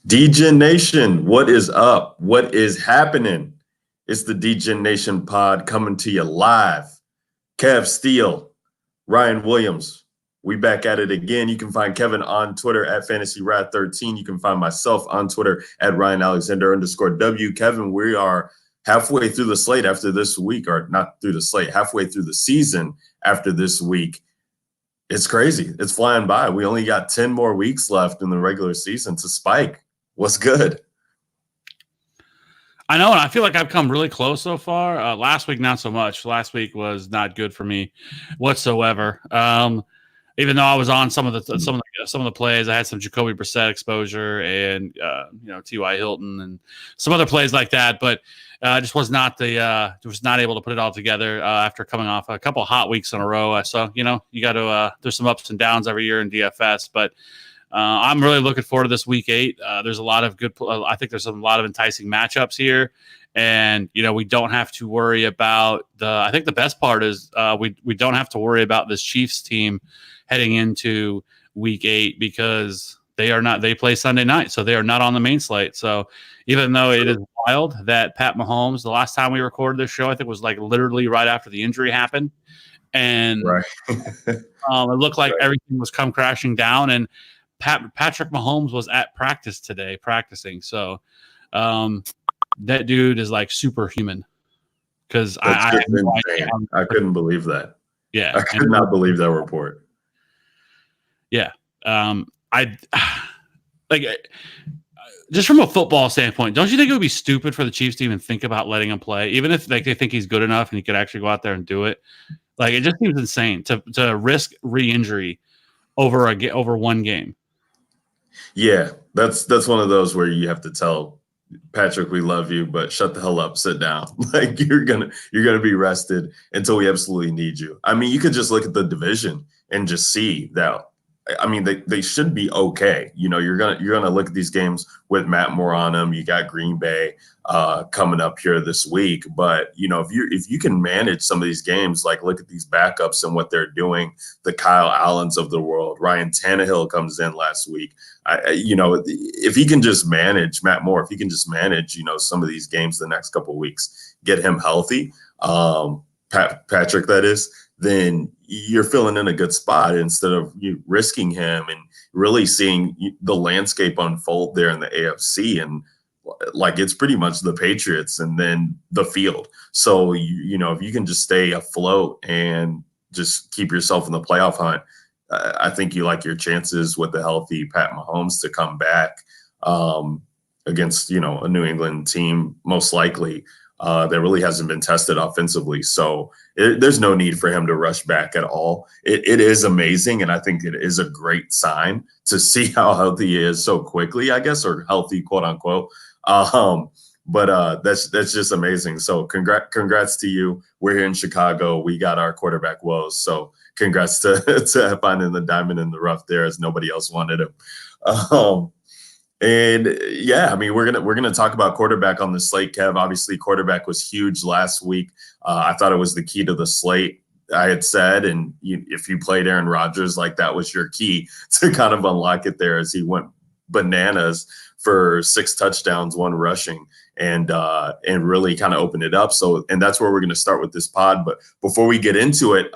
DGen Nation, what is up? What is happening? It's the DGen Nation pod coming to you live. Kev Steele, Ryan Williams, we back at it again. You can find Kevin on Twitter at FantasyRad13. You can find myself on Twitter at RyanAlexander_W. Kevin, we are halfway through the slate after this week, or not through the slate, halfway through the season after this week. It's crazy. It's flying by. We only got 10 more weeks left in the regular season to spike. What's good? I know, and I feel like I've come really close so far. Last week, not so much. Last week was not good for me whatsoever. Even though I was on some of the plays, I had some Jacoby Brissett exposure and T.Y. Hilton and some other plays like that, but just was not able to put it all together after coming off a couple hot weeks in a row. So you got to there's some ups and downs every year in DFS, but. I'm really looking forward to this week 8. There's a lot of good. I think there's a lot of enticing matchups here, and we don't have to worry about the. I think the best part is we don't have to worry about this Chiefs team heading into week 8 because they play Sunday night, so they are not on the main slate. So even though it is wild that Pat Mahomes, the last time we recorded this show, I think was like literally right after the injury happened, and right. It looked like everything was come crashing down and. Patrick Mahomes was at practice today practicing. So that dude is like superhuman because I couldn't believe that. Yeah. I could not believe that report. Yeah. I like just from a football standpoint, don't you think it would be stupid for the Chiefs to even think about letting him play, even if they think he's good enough and he could actually go out there and do it? Like, it just seems insane to risk re-injury over one game. Yeah, that's one of those where you have to tell Patrick, we love you, but shut the hell up, sit down. Like you're gonna be rested until we absolutely need you. I mean, you could just look at the division and just see that. I mean, they should be okay. You're gonna look at these games with Matt Moore on them. You got Green Bay coming up here this week, but if you can manage some of these games, like look at these backups and what they're doing, the Kyle Allens of the world. Ryan Tannehill comes in last week. If he can just manage Matt Moore, if he can just manage some of these games the next couple of weeks, get him healthy, Patrick, that is. Then you're feeling in a good spot instead of you risking him and really seeing the landscape unfold there in the AFC. And like, it's pretty much the Patriots and then the field. So, if you can just stay afloat and just keep yourself in the playoff hunt, I think you like your chances with the healthy Pat Mahomes to come back against, a New England team, most likely. That really hasn't been tested offensively. So there's no need for him to rush back at all. It is amazing, and I think it is a great sign to see how healthy he is so quickly, I guess, or healthy, quote unquote. But that's just amazing. So congrats to you. We're here in Chicago. We got our quarterback woes. So congrats to finding the diamond in the rough there, as nobody else wanted him. And yeah, I mean, we're gonna talk about quarterback on the slate, Kev. Obviously, quarterback was huge last week. I thought it was the key to the slate. I had said, and if you played Aaron Rodgers, like that was your key to kind of unlock it there, as he went bananas for 6 touchdowns, 1 rushing, and really kind of opened it up. So, and that's where we're going to start with this pod. But before we get into it,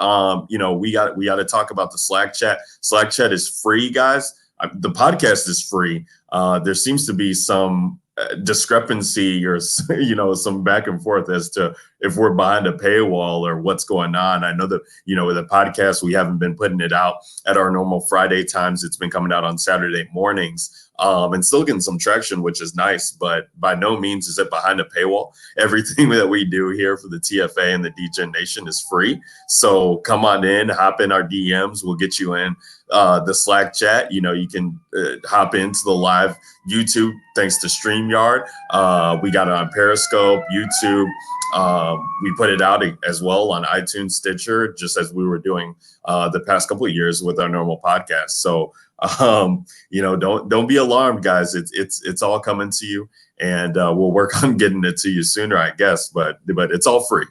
we got to talk about the Slack chat. Slack chat is free, guys. The podcast is free. There seems to be some discrepancy or some back and forth as to if we're behind a paywall or what's going on. I know that with the podcast, we haven't been putting it out at our normal Friday times. It's been coming out on Saturday mornings. And still getting some traction, which is nice, but by no means is it behind a paywall. Everything that we do here for the TFA and the DGen Nation is free. So come on in, hop in our DMs. We'll get you in the Slack chat. You can hop into the live YouTube thanks to StreamYard. We got it on Periscope, YouTube. We put it out as well on iTunes, Stitcher, just as we were doing the past couple of years with our normal podcast. So don't be alarmed, guys. It's all coming to you, and we'll work on getting it to you sooner, I guess. But it's all free.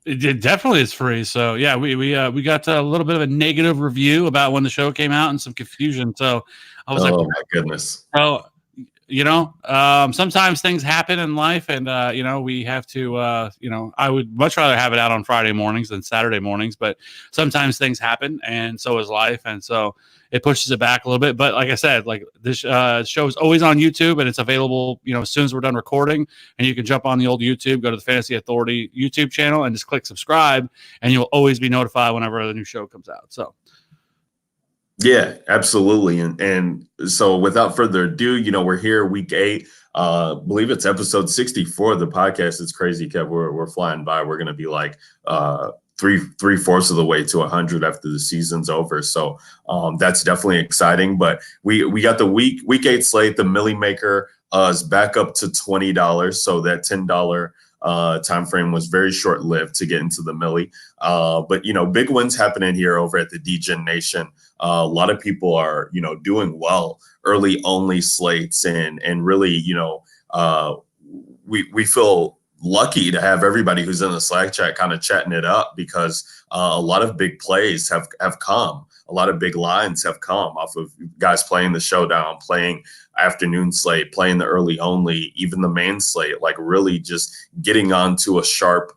It definitely is free. So yeah, we got a little bit of a negative review about when the show came out and some confusion. So I was like, Oh my goodness. oh, sometimes things happen in life, and we have to. I would much rather have it out on Friday mornings than Saturday mornings, but sometimes things happen, and so is life, and so it pushes it back a little bit. But like I said, like this show is always on YouTube, and it's available. As soon as we're done recording, and you can jump on the old YouTube, go to the Fantasy Authority YouTube channel, and just click subscribe, and you'll always be notified whenever the new show comes out. So. Yeah, absolutely. And so without further ado, we're here week 8. Believe it's episode 64 of the podcast. It's crazy, Kev. We're flying by. We're gonna be like three-fourths of the way to 100 after the season's over. So that's definitely exciting. But we got the week 8 slate. The Millie Maker is back up to $20. So that $10 time frame was very short-lived to get into the Millie. But big wins happening here over at the DGen Nation. A lot of people are doing well early only slates, and really we feel lucky to have everybody who's in the Slack chat kind of chatting it up, because a lot of big plays have come. A lot of big lines have come off of guys playing the showdown, playing afternoon slate, playing the early only, even the main slate, like really just getting onto a sharp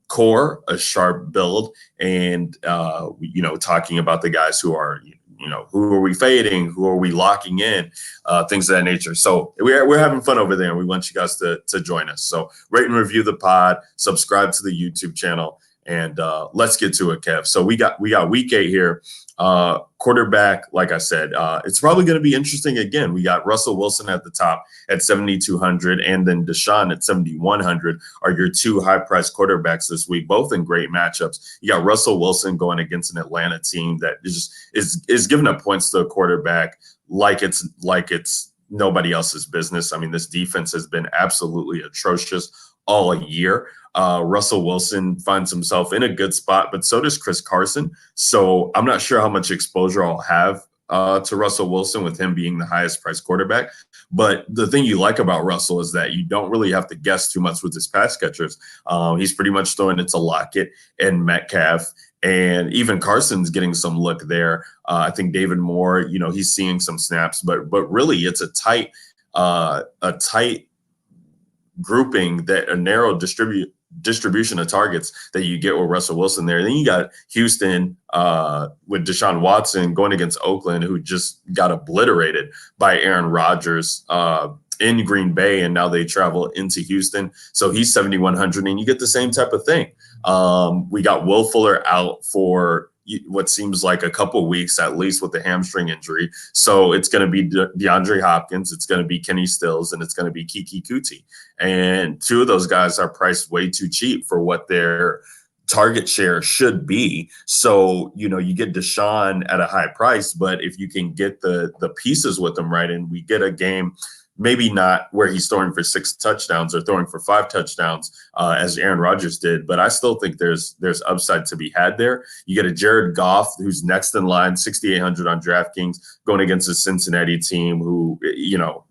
core, a sharp build, and talking about the guys who are who are we fading, who are we locking in, things of that nature. So we're having fun over there, and we want you guys to join us. So rate and review the pod, subscribe to the YouTube channel, and let's get to it, Kev. So we got week 8 here. Quarterback, like I said, it's probably going to be interesting again. We got Russell Wilson at the top at 7,200, and then Deshaun at 7,100 are your two high-priced quarterbacks this week, both in great matchups. You got Russell Wilson going against an Atlanta team that is giving up points to a quarterback like it's nobody else's business. I mean, this defense has been absolutely atrocious all year. Russell Wilson finds himself in a good spot, but so does Chris Carson. So I'm not sure how much exposure I'll have to Russell Wilson with him being the highest priced quarterback. But the thing you like about Russell is that you don't really have to guess too much with his pass catchers. He's pretty much throwing it to Lockett and Metcalf, and even Carson's getting some look there. I think David Moore, he's seeing some snaps, but really it's a tight grouping, that a narrow distribution of targets that you get with Russell Wilson there. And then you got Houston with Deshaun Watson going against Oakland, who just got obliterated by Aaron Rodgers in Green Bay, and now they travel into Houston. So he's 7,100, and you get the same type of thing. We got Will Fuller out for what seems like a couple weeks at least with the hamstring injury. So it's going to be DeAndre Hopkins, it's going to be Kenny Stills, and it's going to be Kiki Kuti. And two of those guys are priced way too cheap for what their target share should be. So, you get Deshaun at a high price, but if you can get the pieces with them right, and we get a game, maybe not where he's throwing for 6 touchdowns or throwing for 5 touchdowns as Aaron Rodgers did, but I still think there's upside to be had there. You get a Jared Goff who's next in line, 6,800 on DraftKings, going against a Cincinnati team who,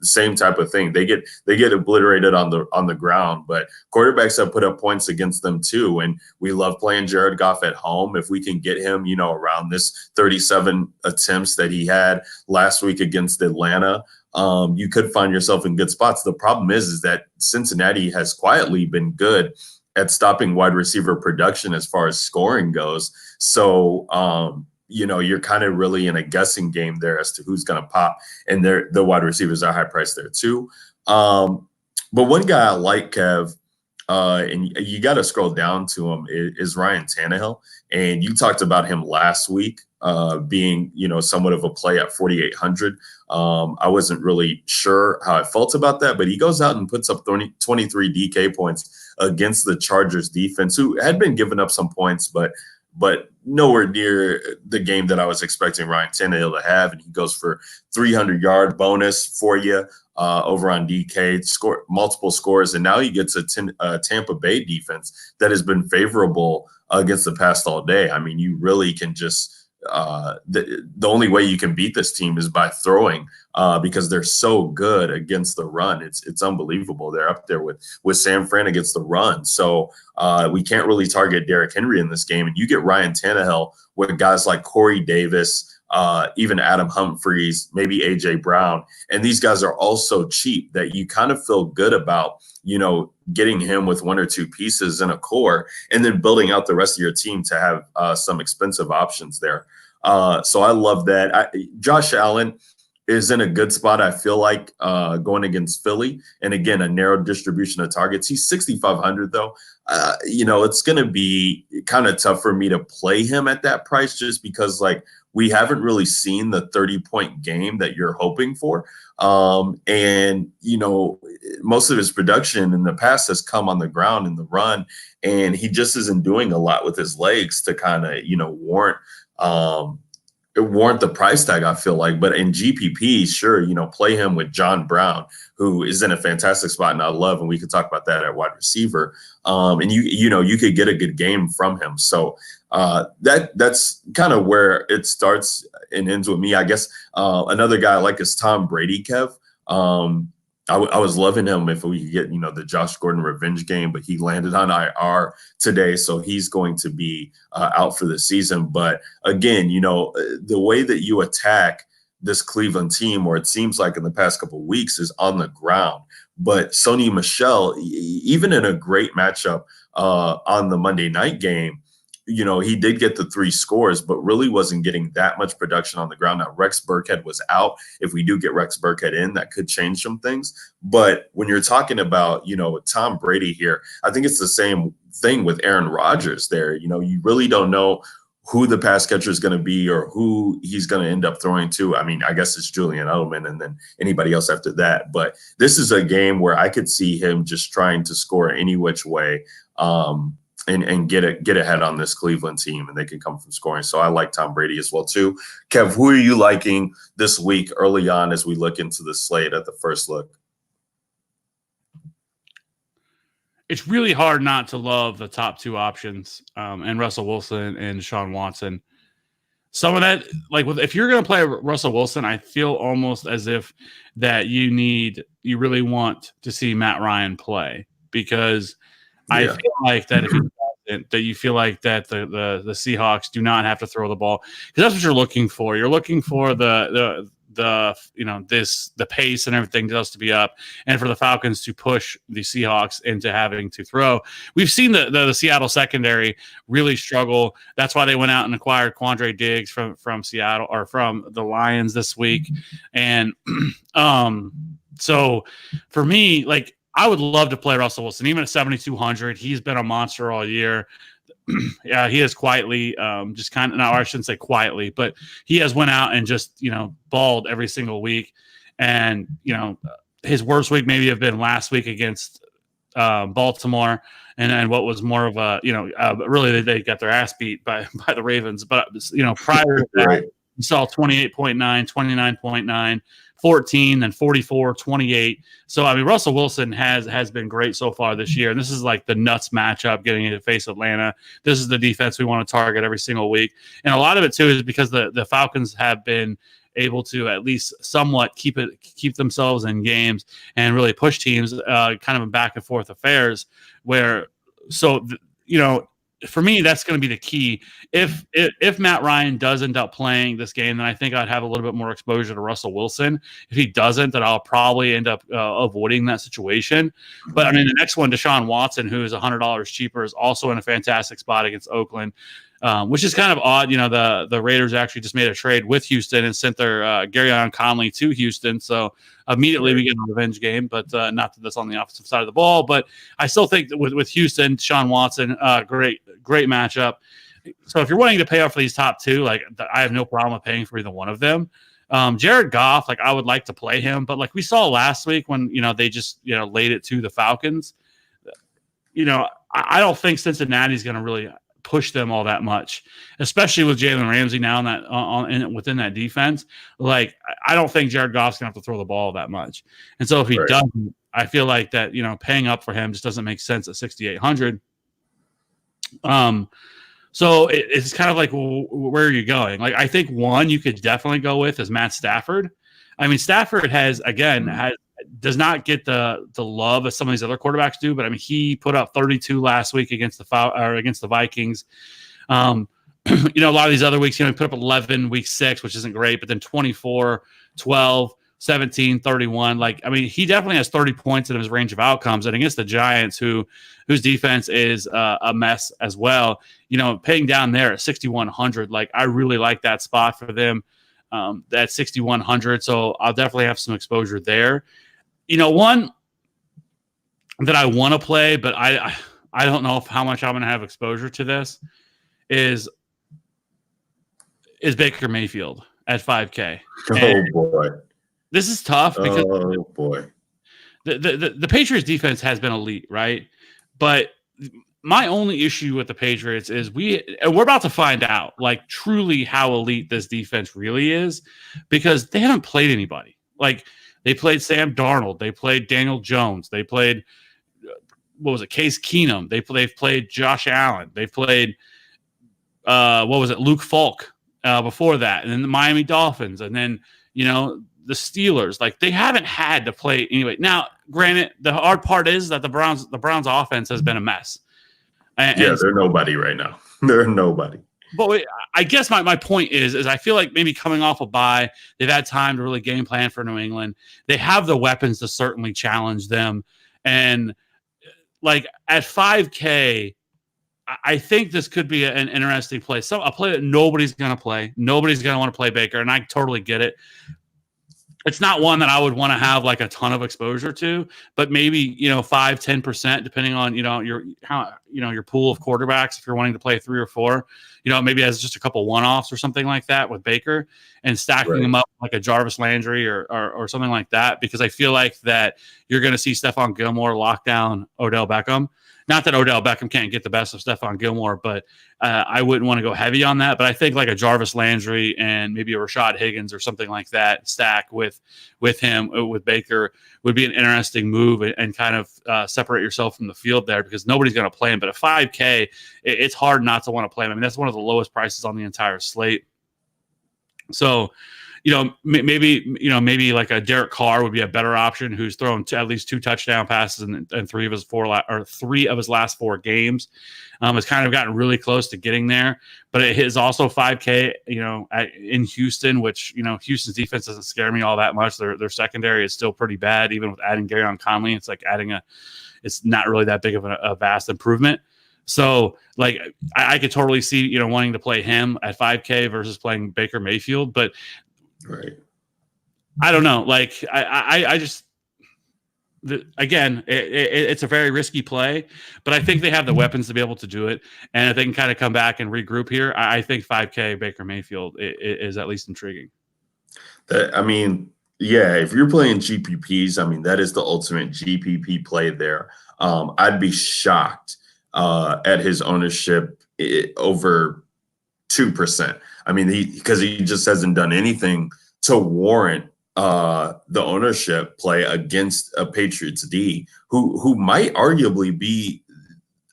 same type of thing. They get obliterated on the ground, but quarterbacks have put up points against them too. And we love playing Jared Goff at home. If we can get him, around this 37 attempts that he had last week against Atlanta, you could find yourself in good spots. The problem is that Cincinnati has quietly been good at stopping wide receiver production as far as scoring goes. So, you're kind of really in a guessing game there as to who's going to pop, and the wide receivers are high priced there too. But one guy I like, Kev, and you got to scroll down to him, is Ryan Tannehill. And you talked about him last week being, somewhat of a play at 4,800. I wasn't really sure how I felt about that, but he goes out and puts up 23 DK points against the Chargers defense, who had been giving up some points, but nowhere near the game that I was expecting Ryan Tannehill to have. And he goes for 300-yard bonus for you over on DK, score multiple scores, and now he gets a Tampa Bay defense that has been favorable against the pass all day. I mean, you really can just the only way you can beat this team is by throwing, because they're so good against the run. It's unbelievable. They're up there with San Fran against the run. So we can't really target Derrick Henry in this game. And you get Ryan Tannehill with guys like Corey Davis, even Adam Humphries, maybe AJ Brown. And these guys are also cheap that you kind of feel good about, getting him with one or two pieces in a core and then building out the rest of your team to have some expensive options there. So I love that. Josh Allen is in a good spot, I feel like, going against Philly. And again, a narrow distribution of targets. He's 6,500 though. It's going to be kind of tough for me to play him at that price just because we haven't really seen the 30-point game that you're hoping for. And most of his production in the past has come on the ground in the run, and he just isn't doing a lot with his legs to kind of, warrant the price tag, I feel like. But in GPP, sure, play him with John Brown, who is in a fantastic spot, and I love, and we could talk about that at wide receiver. And you could get a good game from him. So that's kind of where it starts and ends with me. I guess another guy I like is Tom Brady, Kev. I was loving him if we could get, the Josh Gordon revenge game, but he landed on IR today, so he's going to be out for the season. But again, the way that you attack this Cleveland team, or it seems like in the past couple of weeks, is on the ground. But Sony Michel, even in a great matchup on the Monday night game, he did get the 3 scores, but really wasn't getting that much production on the ground. Now, Rex Burkhead was out. If we do get Rex Burkhead in, that could change some things. But when you're talking about, Tom Brady here, I think it's the same thing with Aaron Rodgers there. You really don't know who the pass catcher is going to be or who he's going to end up throwing to. I mean, I guess it's Julian Edelman and then anybody else after that. But this is a game where I could see him just trying to score any which way. And get ahead on this Cleveland team, and they can come from scoring. So I like Tom Brady as well too. Kev, who are you liking this week early on as we look into the slate at the first look? It's really hard not to love the top 2 options, and Russell Wilson and Deshaun Watson. Some of that, if you're going to play Russell Wilson, I feel almost as if that you really want to see Matt Ryan play, because I feel like that if he doesn't, that you feel like that the Seahawks do not have to throw the ball, because that's what you're looking for. You're looking for the pace and everything just to be up, and for the Falcons to push the Seahawks into having to throw. We've seen the Seattle secondary really struggle. That's why they went out and acquired Quandre Diggs from Seattle, or from the Lions this week. And so for me, I would love to play Russell Wilson, even at 7,200. He's been a monster all year. Yeah, he has quietly, just kind of, I shouldn't say quietly, but he has went out and just, balled every single week. And, his worst week maybe have been last week against Baltimore, and what was more of a, really they got their ass beat by the Ravens. But, prior to that, you saw 28.9, 29.9. 14 and 44, 28. So, I mean, Russell Wilson has been great so far this year. And this is like the nuts matchup, getting to face Atlanta. This is the defense we want to target every single week. And a lot of it, too, is because the Falcons have been able to at least somewhat keep themselves in games and really push teams kind of in back and forth affairs where, for me, that's going to be the key. If Matt Ryan does end up playing this game, then I think I'd have a little bit more exposure to Russell Wilson. If he doesn't, then I'll probably end up avoiding that situation. But I mean, the next one, Deshaun Watson, who is $100 cheaper, is also in a fantastic spot against Oakland, which is kind of odd. The Raiders actually just made a trade with Houston and sent their Garyon Conley to Houston. So immediately we get a revenge game, but not that that's on the offensive side of the ball. But I still think that with Houston, Deshaun Watson, great matchup. So if you're wanting to pay off for these top 2, I have no problem with paying for either one of them. Jared Goff, I would like to play him, but we saw last week when, they just, laid it to the Falcons, I don't think Cincinnati's going to really push them all that much, especially with Jalen Ramsey now within that defense. I don't think Jared Goff's gonna have to throw the ball that much. And so if he doesn't, I feel like that, paying up for him just doesn't make sense at 6,800. So it's kind of like, where are you going? Like, I think one you could definitely go with is Matt Stafford. I mean, Stafford does not get the love as some of these other quarterbacks do, but I mean, he put up 32 last week against the Vikings. You know, a lot of these other weeks, you know, he put up 11 week 6, which isn't great, but then 24, 12, 17, 31. Like, I mean, he definitely has 30 points in his range of outcomes. And against the Giants, whose defense is a mess as well, you know, paying down there at 6,100. Like, I really like that spot for them, that 6,100. So I'll definitely have some exposure there. You know, one that I want to play, but I don't know how much I'm going to have exposure to this is Baker Mayfield at 5K. Oh boy, this is tough because boy, the Patriots defense has been elite, right? But my only issue with the Patriots is we're about to find out, like, truly how elite this defense really is, because they haven't played anybody. Like, they played Sam Darnold, they played Daniel Jones, they played Case Keenum, they've played Josh Allen, they've played Luke Falk before that, and then the Miami Dolphins, and then, you know, the Steelers. Like, they haven't had to play anyway. Now, granted, the hard part is that the Browns offense has been a mess. They're nobody right now. They're nobody. But I guess my point is I feel like maybe coming off a bye, they've had time to really game plan for New England. They have the weapons to certainly challenge them. And, like, at 5K, I think this could be an interesting play. So a play that nobody's going to play. Nobody's going to want to play Baker, and I totally get it. It's not one that I would want to have like a ton of exposure to, but maybe, you know, 5-10%, depending on, you know, your pool of quarterbacks. If you're wanting to play 3 or 4, you know, maybe as just a couple one-offs or something like that with Baker, and stacking them up like a Jarvis Landry or something like that, because I feel like that you're going to see Stephon Gilmore lock down Odell Beckham. Not that Odell Beckham can't get the best of Stephon Gilmore, but I wouldn't want to go heavy on that. But I think like a Jarvis Landry and maybe a Rashad Higgins or something like that stack with him, with Baker, would be an interesting move and kind of separate yourself from the field there, because nobody's going to play him. But at 5K, it's hard not to want to play him. I mean, that's one of the lowest prices on the entire slate. So, you know, maybe like a Derek Carr would be a better option, who's thrown at least 2 touchdown passes in 3 of his last 4 games. Has kind of gotten really close to getting there, but it is also 5K, you know, in Houston, which, you know, Houston's defense doesn't scare me all that much. Their secondary is still pretty bad, even with adding Garyon Conley. It's like it's not really that big of a vast improvement. So, like, I could totally see, you know, wanting to play him at 5K versus playing Baker Mayfield, but right. I don't know. Like, I just, again, it's a very risky play, but I think they have the weapons to be able to do it. And if they can kind of come back and regroup here, I think 5K Baker Mayfield is at least intriguing. I mean, yeah, if you're playing GPPs, I mean, that is the ultimate GPP play there. I'd be shocked at his ownership over 2%. I mean, because he just hasn't done anything to warrant the ownership play against a Patriots D who might arguably be,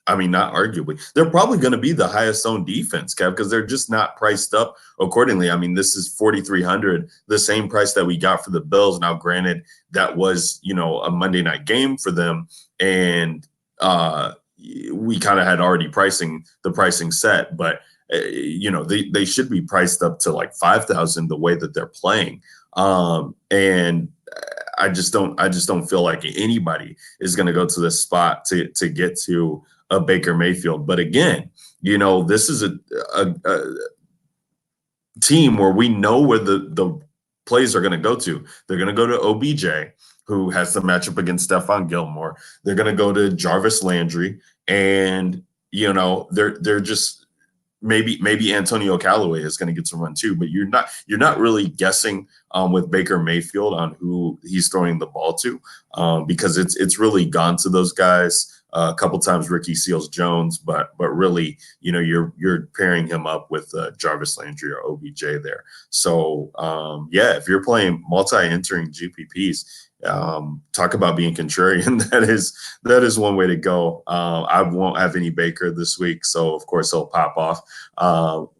I mean, not arguably, they're probably going to be the highest owned defense, Kev, because they're just not priced up accordingly. I mean, this is 4,300, the same price that we got for the Bills. Now, granted, that was, you know, a Monday night game for them, and we kind of had already the pricing set, but you know, they should be priced up to like 5,000 the way that they're playing. And I just don't feel like anybody is going to go to this spot to get to a Baker Mayfield. But again, you know, this is a team where we know where the plays are going to go to. They're going to go to OBJ, who has the matchup against Stephon Gilmore. They're going to go to Jarvis Landry, and, you know, they're just, maybe Antonio Callaway is going to get some run too, but you're not really guessing with Baker Mayfield on who he's throwing the ball to, because it's really gone to those guys. A couple times Ricky Seals-Jones, but really, you know, you're pairing him up with Jarvis Landry or OBJ there. So yeah, if you're playing multi-entering GPPs, Talk about being contrarian. That is one way to go. I won't have any Baker this week, so of course he'll pop off.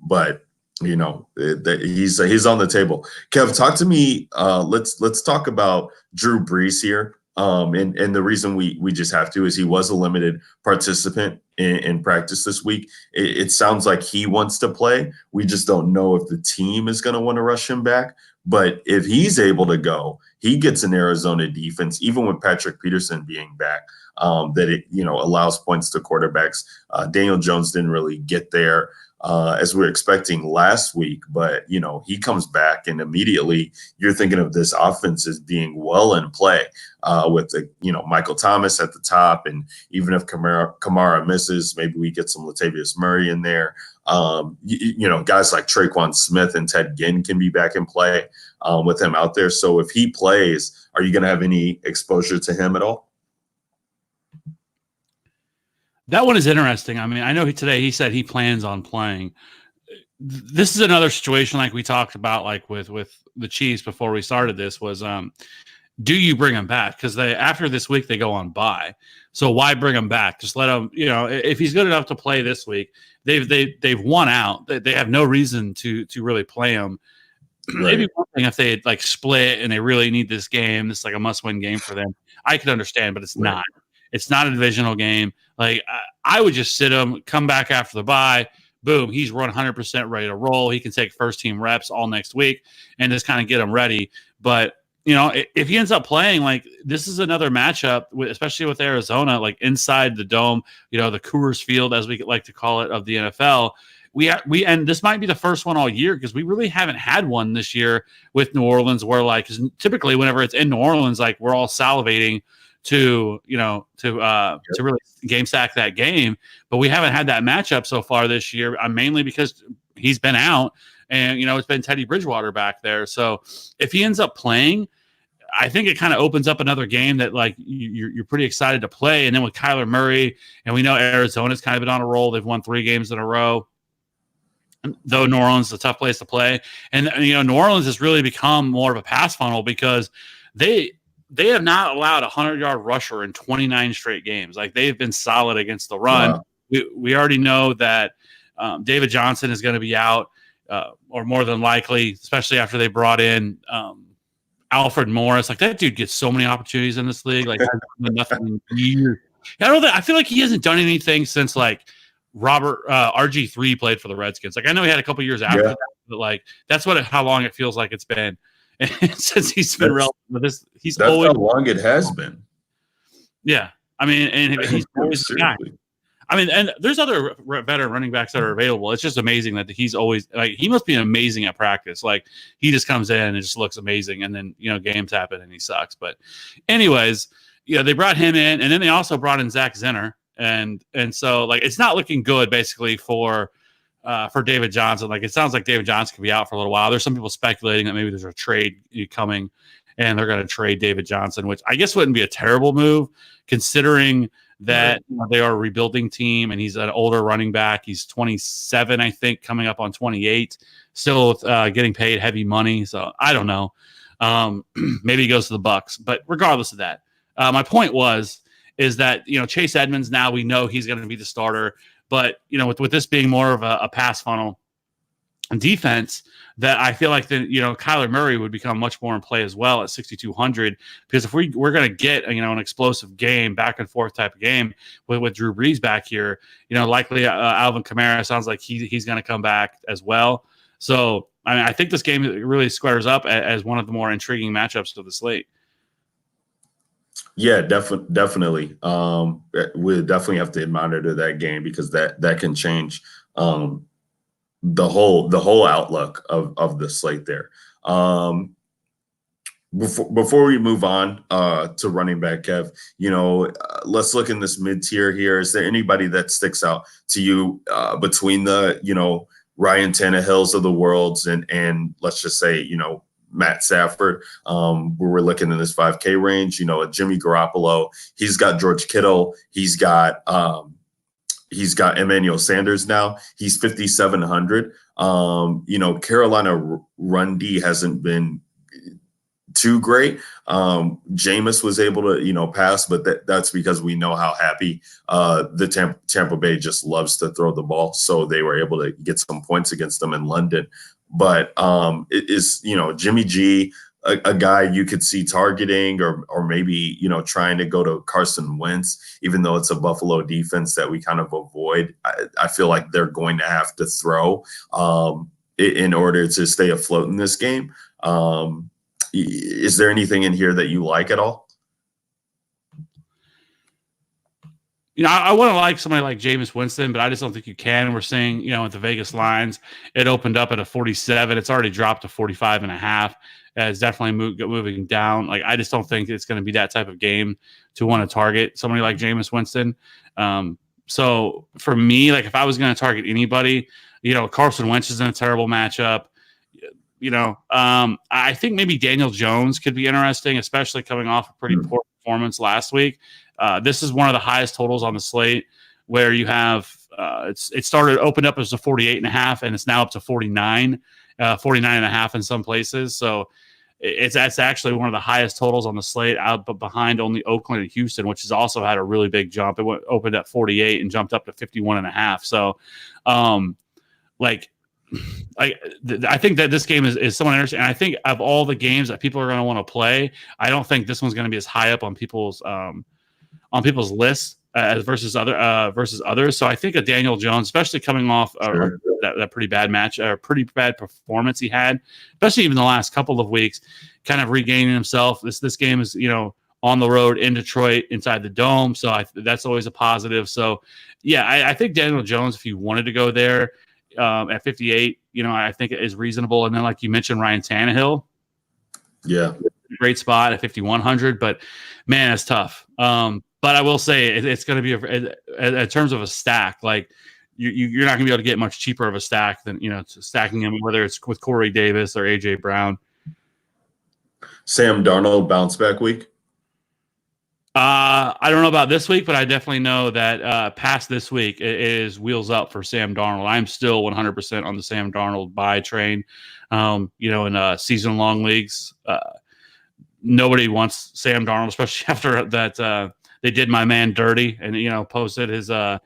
But he's on the table. Kev, talk to me. Let's talk about Drew Brees here. And the reason we just have to is he was a limited participant in practice this week. It sounds like he wants to play. We just don't know if the team is going to want to rush him back. But if he's able to go, he gets an Arizona defense, even with Patrick Peterson being back, that it allows points to quarterbacks. Daniel Jones didn't really get there as we were expecting last week, but he comes back and immediately you're thinking of this offense as being well in play with Michael Thomas at the top, and even if Kamara misses, maybe we get some Latavius Murray in there. Guys like Traquan Smith and Ted Ginn can be back in play with him out there. So if he plays, are you going to have any exposure to him at all? That one is interesting. I mean, I know today he said he plans on playing. This is another situation like we talked about, like with the Chiefs before we started this, was do you bring him back? Because after this week they go on bye. So why bring him back? Just let him, if he's good enough to play this week, they've won out. They have no reason to really play him. Right. Maybe one thing if they had like split and they really need this game, this is like a must-win game for them, I could understand, but it's right. Not. It's not a divisional game. Like I would just sit him, come back after the bye, boom, he's 100% ready to roll. He can take first-team reps all next week and just kind of get him ready. But if he ends up playing, like this is another matchup, especially with Arizona, like inside the dome, the Coors Field, as we like to call it, of the NFL. And this might be the first one all year because we really haven't had one this year with New Orleans where cause typically whenever it's in New Orleans, like we're all salivating to really game stack that game, but we haven't had that matchup so far this year. Mainly because he's been out, and it's been Teddy Bridgewater back there. So if he ends up playing, I think it kind of opens up another game that like you're pretty excited to play. And then with Kyler Murray, and we know Arizona's kind of been on a roll. They've won 3 games in a row. Though New Orleans is a tough place to play, and New Orleans has really become more of a pass funnel because they have not allowed a 100-yard rusher in 29 straight games. Like they've been solid against the run. Wow. We already know that David Johnson is going to be out, or more than likely, especially after they brought in Alfred Morris. Like that dude gets so many opportunities in this league. Like nothing in years. I feel like he hasn't done anything since like Robert RG3 played for the Redskins. Like I know he had a couple years after that, but like that's how long it feels like it's been. And since he's been relevant with this, that's always how long it has been. Yeah, I mean, and he's always the guy. I mean, and there's other veteran running backs that are available. It's just amazing that he's always like he must be amazing at practice. Like he just comes in and just looks amazing, and then games happen and he sucks. But anyways, they brought him in, and then they also brought in Zach Zenner, and so like it's not looking good basically for David Johnson. Like it sounds like David Johnson could be out for a little while. There's some people speculating that maybe there's a trade coming and they're going to trade David Johnson, which I guess wouldn't be a terrible move considering that they are a rebuilding team and he's an older running back. He's 27, I think, coming up on 28, still getting paid heavy money. So I don't know. Maybe he goes to the Bucks, but regardless of that, my point is that, Chase Edmonds, now we know he's going to be the starter. But, with this being more of a pass funnel defense, that I feel like Kyler Murray would become much more in play as well at 6,200. Because if we're going to get, an explosive game, back and forth type of game with Drew Brees back here, likely Alvin Kamara sounds like he's going to come back as well. So, I mean, I think this game really squares up as one of the more intriguing matchups of the slate. Yeah, definitely. We'll definitely have to monitor that game because that can change the whole outlook of the slate there. Before we move on to running back, Kev, let's look in this mid tier here. Is there anybody that sticks out to you between the Ryan Tannehills of the worlds and let's just say Matt Stafford, where we're looking in this 5K range, Jimmy Garoppolo, he's got George Kittle, he's got Emmanuel Sanders now, he's 5,700. Carolina run D hasn't been too great. Jameis was able to, pass, but that's because we know how happy the Tampa Bay just loves to throw the ball. So they were able to get some points against them in London. But it is, Jimmy G, a guy you could see targeting or maybe, trying to go to Carson Wentz, even though it's a Buffalo defense that we kind of avoid. I feel like they're going to have to throw in order to stay afloat in this game. Is there anything in here that you like at all? I want to like somebody like Jameis Winston, but I just don't think you can. We're seeing, at the Vegas lines, it opened up at a 47. It's already dropped to 45.5. It's definitely moving down. Like, I just don't think it's going to be that type of game to want to target somebody like Jameis Winston. So for me, like, if I was going to target anybody, Carson Wentz is in a terrible matchup. I think maybe Daniel Jones could be interesting, especially coming off a pretty poor performance last week. This is one of the highest totals on the slate, where you have it opened up as a 48.5, and it's now up to 49.5 in some places. So that's actually one of the highest totals on the slate, out but behind only Oakland and Houston, which has also had a really big jump. It opened at 48 and jumped up to 51.5. So, I think that this game is somewhat interesting. And I think of all the games that people are going to want to play, I don't think this one's going to be as high up on people's lists versus others. So I think a Daniel Jones, especially coming off that pretty bad match, or pretty bad performance he had, especially even the last couple of weeks, kind of regaining himself. This game is on the road in Detroit, inside the dome, so that's always a positive. So yeah, I think Daniel Jones, if you wanted to go there at 58, I think it is reasonable. And then, like you mentioned, Ryan Tannehill, great spot at 5,100, but man, it's tough. But I will say it's going to be in terms of a stack, like you're not going to be able to get much cheaper of a stack than stacking him, whether it's with Corey Davis or AJ Brown. Sam Darnold bounce back week. I don't know about this week, but I definitely know that past this week it is wheels up for Sam Darnold. I'm still 100% on the Sam Darnold buy train. In season-long leagues, nobody wants Sam Darnold, especially after that. They did my man dirty and, posted his seeing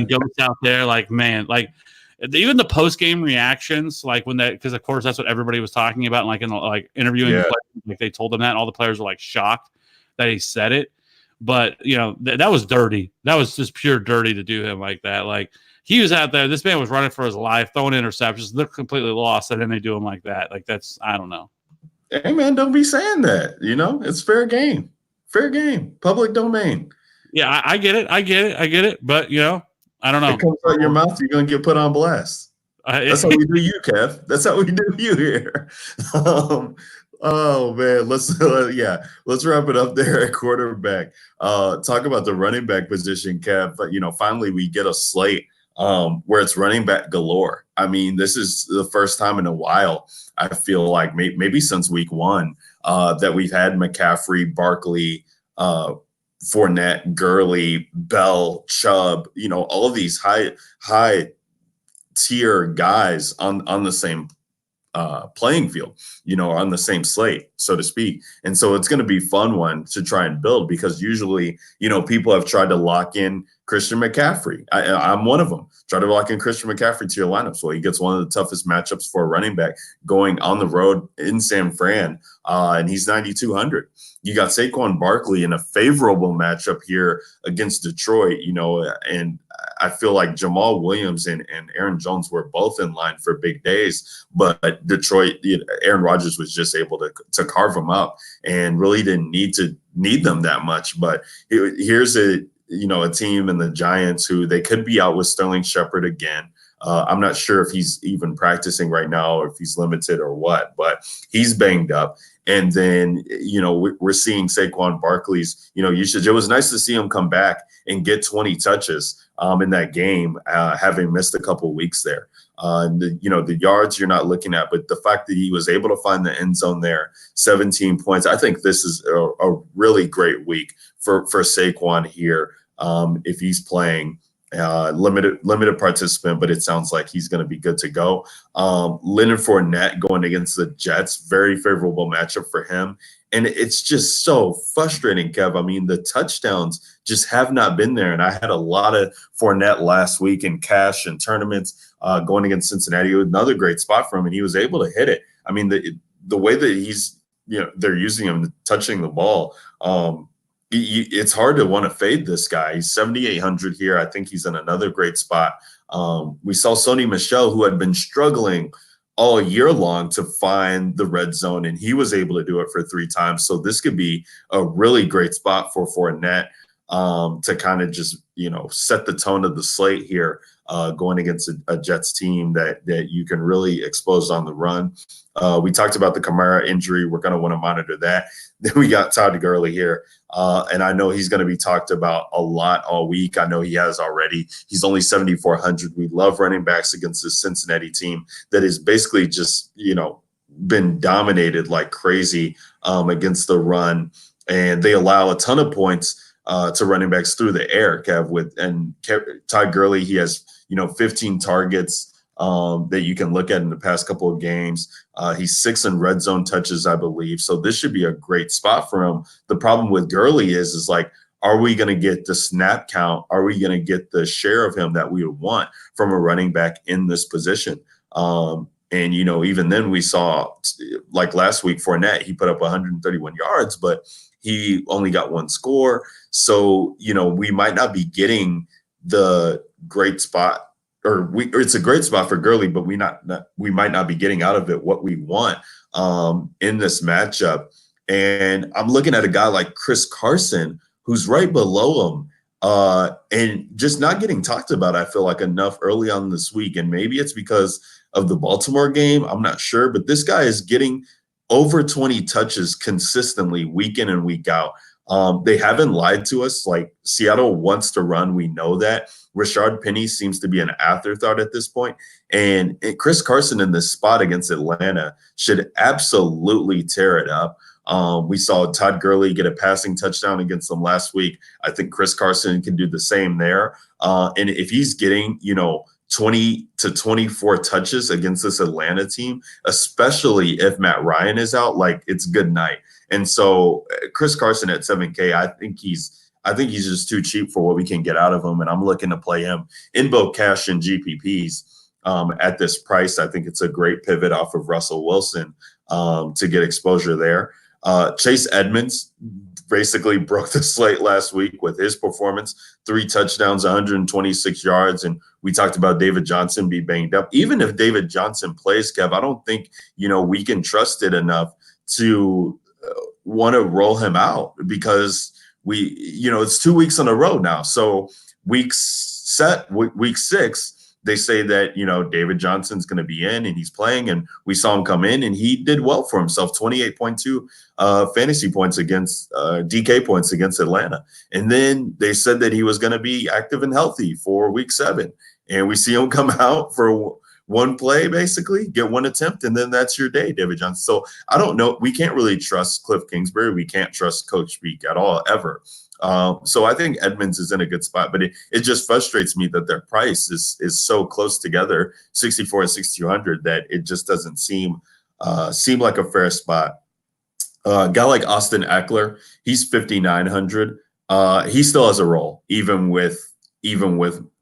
goats out there. Like, man, like even the post-game reactions, like because of course that's what everybody was talking about. Like interviewing the players, like they told them that, and all the players were like shocked that he said it. But, that was dirty. That was just pure dirty to do him like that. Like, he was out there. This man was running for his life, throwing interceptions. They're completely lost, and then they do him like that. Like, that's, I don't know. Hey, man, don't be saying that. It's fair game. Fair game, public domain. Yeah, I get it. But, I don't know. It comes out your mouth, you're going to get put on blast. That's how we do you, Kev. That's how we do you here. Oh, man. Let's wrap it up there at quarterback. Talk about the running back position, Kev. But, finally we get a slate where it's running back galore. I mean, this is the first time in a while, I feel like maybe since week one, that we've had McCaffrey, Barkley, Fournette, Gurley, Bell, Chubb, all of these high tier guys on the same playing field, on the same slate, so to speak. And so it's going to be fun one to try and build, because usually, people have tried to lock in Christian McCaffrey. I'm one of them. Try to lock in Christian McCaffrey to your lineup. So he gets one of the toughest matchups for a running back going on the road in San Fran, and he's 9,200. You got Saquon Barkley in a favorable matchup here against Detroit, and I feel like Jamal Williams and Aaron Jones were both in line for big days, but Detroit, Aaron Rodgers was just able to carve them up and really didn't need them that much. But here's a team in the Giants who they could be out with Sterling Shepard again. I'm not sure if he's even practicing right now or if he's limited or what, but he's banged up. And then, we're seeing Saquon Barkley's, it was nice to see him come back and get 20 touches in that game, having missed a couple of weeks there. The yards you're not looking at, but the fact that he was able to find the end zone there, 17 points. I think this is a really great week for Saquon here, if he's playing. limited participant, but it sounds like he's going to be good to go. Leonard Fournette going against the Jets, very favorable matchup for him. And it's just so frustrating, Kev. I mean, the touchdowns just have not been there. And I had a lot of Fournette last week in cash and tournaments going against Cincinnati. It was another great spot for him, and he was able to hit it. I mean, the way that he's, they're using him touching the ball, it's hard to want to fade this guy. He's 7,800 here. I think he's in another great spot. We saw Sony Michel, who had been struggling all year long to find the red zone, and he was able to do it for 3 times. So this could be a really great spot for Fournette to kind of just, set the tone of the slate here, going against a Jets team that you can really expose on the run. We talked about the Kamara injury. We're going to want to monitor that. Then we got Todd Gurley here. And I know he's going to be talked about a lot all week. I know he has already. He's only 7,400. We love running backs against this Cincinnati team that is basically just, been dominated like crazy against the run. And they allow a ton of points to running backs through the air, Kev. Todd Gurley, he has, 15 targets that you can look at in the past couple of games. He's 6 in red zone touches, I believe. So this should be a great spot for him. The problem with Gurley is like, are we going to get the snap count? Are we going to get the share of him that we would want from a running back in this position? And, even then we saw, like last week, Fournette, he put up 131 yards, but he only got 1 score. So, we might not be getting the great spot, or it's a great spot for Gurley, but we might not be getting out of it what we want in this matchup. And I'm looking at a guy like Chris Carson, who's right below him, and just not getting talked about, I feel like, enough early on this week. And maybe it's because of the Baltimore game. I'm not sure, but this guy is getting over 20 touches consistently week in and week out. They haven't lied to us. Like, Seattle wants to run. We know that. Rashard Penny seems to be an afterthought at this point. And Chris Carson in this spot against Atlanta should absolutely tear it up. We saw Todd Gurley get a passing touchdown against them last week. I think Chris Carson can do the same there. And if he's getting, 20 to 24 touches against this Atlanta team, especially if Matt Ryan is out, like, it's good night. And so Chris Carson at 7K, I think he's just too cheap for what we can get out of him. And I'm looking to play him in both cash and GPPs at this price. I think it's a great pivot off of Russell Wilson to get exposure there. Chase Edmonds basically broke the slate last week with his performance, 3 touchdowns, 126 yards. And we talked about David Johnson be banged up. Even if David Johnson plays, Kev, I don't think, we can trust it enough to want to roll him out, because it's 2 weeks in a row now. So week 6, they say that, David Johnson's going to be in and he's playing, and we saw him come in and he did well for himself, 28.2 fantasy points against DK points against Atlanta. And then they said that he was going to be active and healthy for week 7. And we see him come out for one play, basically, get 1 attempt, and then that's your day, David Johnson. So I don't know. We can't really trust Cliff Kingsbury. We can't trust Coach Speak at all, ever. So I think Edmonds is in a good spot, but it just frustrates me that their price is so close together, 64 and 6,200, that it just doesn't seem like a fair spot. A guy like Austin Eckler, he's 5,900. He still has a role, even with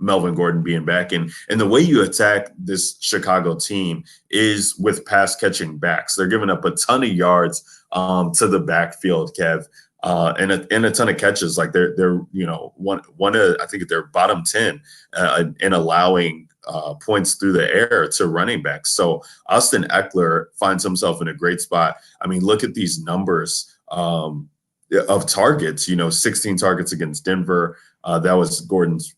Melvin Gordon being back. And the way you attack this Chicago team is with pass catching backs. They're giving up a ton of yards to the backfield, Kev. And a ton of catches. Like they're one of, I think they're bottom 10 in allowing points through the air to running backs. So Austin Eckler finds himself in a great spot. I mean, look at these numbers of targets. 16 targets against Denver. That was Gordon's.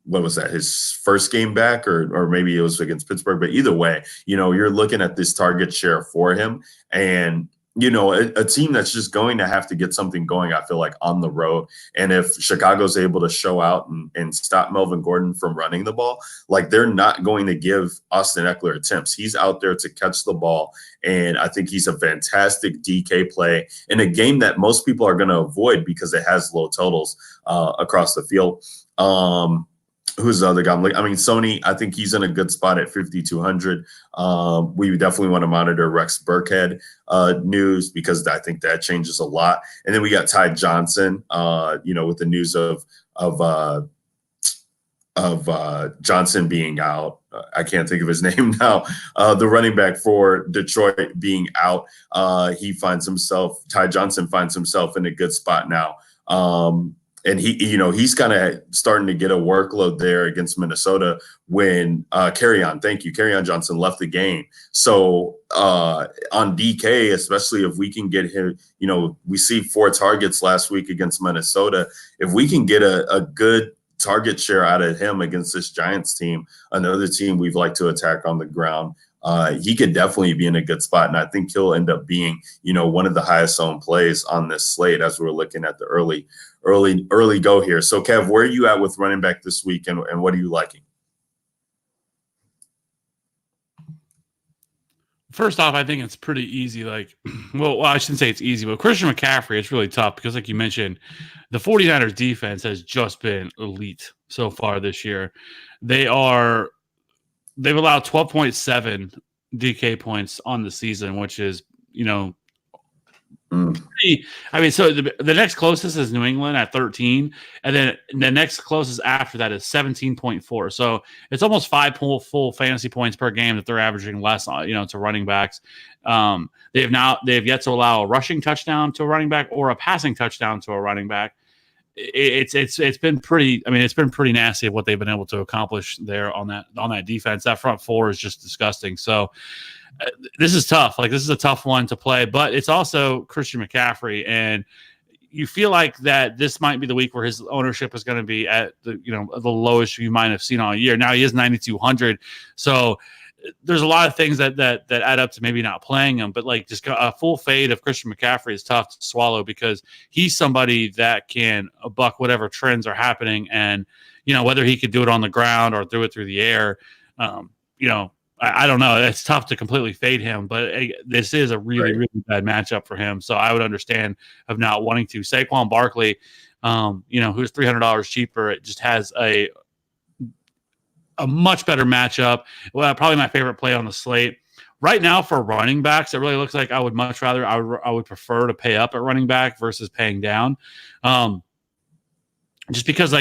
What was that? His first game back, or maybe it was against Pittsburgh. But either way, you're looking at this target share for him, and a team that's just going to have to get something going, I feel like, on the road. And if Chicago's able to show out and stop Melvin Gordon from running the ball, like, they're not going to give Austin Eckler attempts. He's out there to catch the ball. And I think he's a fantastic DK play in a game that most people are going to avoid because it has low totals across the field. Who's the other guy? I mean, Sony, I think he's in a good spot at 5,200. We definitely want to monitor Rex Burkhead news because I think that changes a lot. And then we got Ty Johnson, with the news of Johnson being out. I can't think of his name now. The running back for Detroit being out. Ty Johnson finds himself in a good spot now. And he's kind of starting to get a workload there against Minnesota when Kerryon Johnson left the game. So on DK, especially if we can get him, we see 4 targets last week against Minnesota. If we can get a good target share out of him against this Giants team, another team we've liked to attack on the ground, he could definitely be in a good spot. And I think he'll end up being, one of the highest owned plays on this slate as we're looking at the early go here. So Kev, where are you at with running back this week and what are you liking? First off, I think it's pretty easy. Well, I shouldn't say it's easy, but Christian McCaffrey, it's really tough because like you mentioned, the 49ers defense has just been elite so far this year. They've allowed 12.7 DK points on the season, which is, so the next closest is New England at 13, and then the next closest after that is 17.4. So it's almost 5 full fantasy points per game that they're averaging less, to running backs. They have yet to allow a rushing touchdown to a running back or a passing touchdown to a running back. It's been pretty. I mean, it's been pretty nasty of what they've been able to accomplish there on that defense. That front four is just disgusting. So this is tough. This is a tough one to play, but it's also Christian McCaffrey, and you feel like that this might be the week where his ownership is going to be at the lowest you might have seen all year. Now he is 9,200, so there's a lot of things that add up to maybe not playing him, but just a full fade of Christian McCaffrey is tough to swallow because he's somebody that can buck whatever trends are happening. And, whether he could do it on the ground or do it through the air, I don't know. It's tough to completely fade him, but this is a really, really bad matchup for him. So I would understand of not wanting to. Saquon Barkley, who's $300 cheaper, it just has a much better matchup. Well, probably my favorite play on the slate right now for running backs. It really looks like I would much rather. I would prefer to pay up at running back versus paying down, just because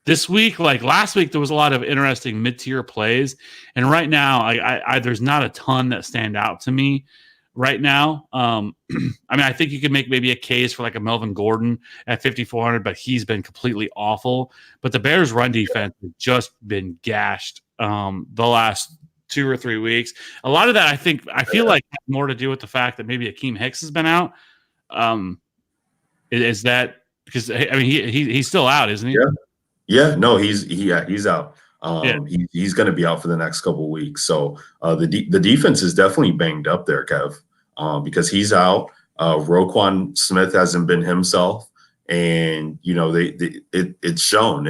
this week, last week, there was a lot of interesting mid-tier plays, and right now, I there's not a ton that stand out to me. Right now, I think you could make maybe a case for a Melvin Gordon at 5,400, but he's been completely awful. But the Bears' run defense has just been gashed the last 2 or 3 weeks. A lot of that, I feel like has more to do with the fact that maybe Akeem Hicks has been out. Is that because he's still out, isn't he? Yeah. No, he's out. He's going to be out for the next couple of weeks. So the defense is definitely banged up there, Kev, because he's out. Roquan Smith hasn't been himself, and it's shown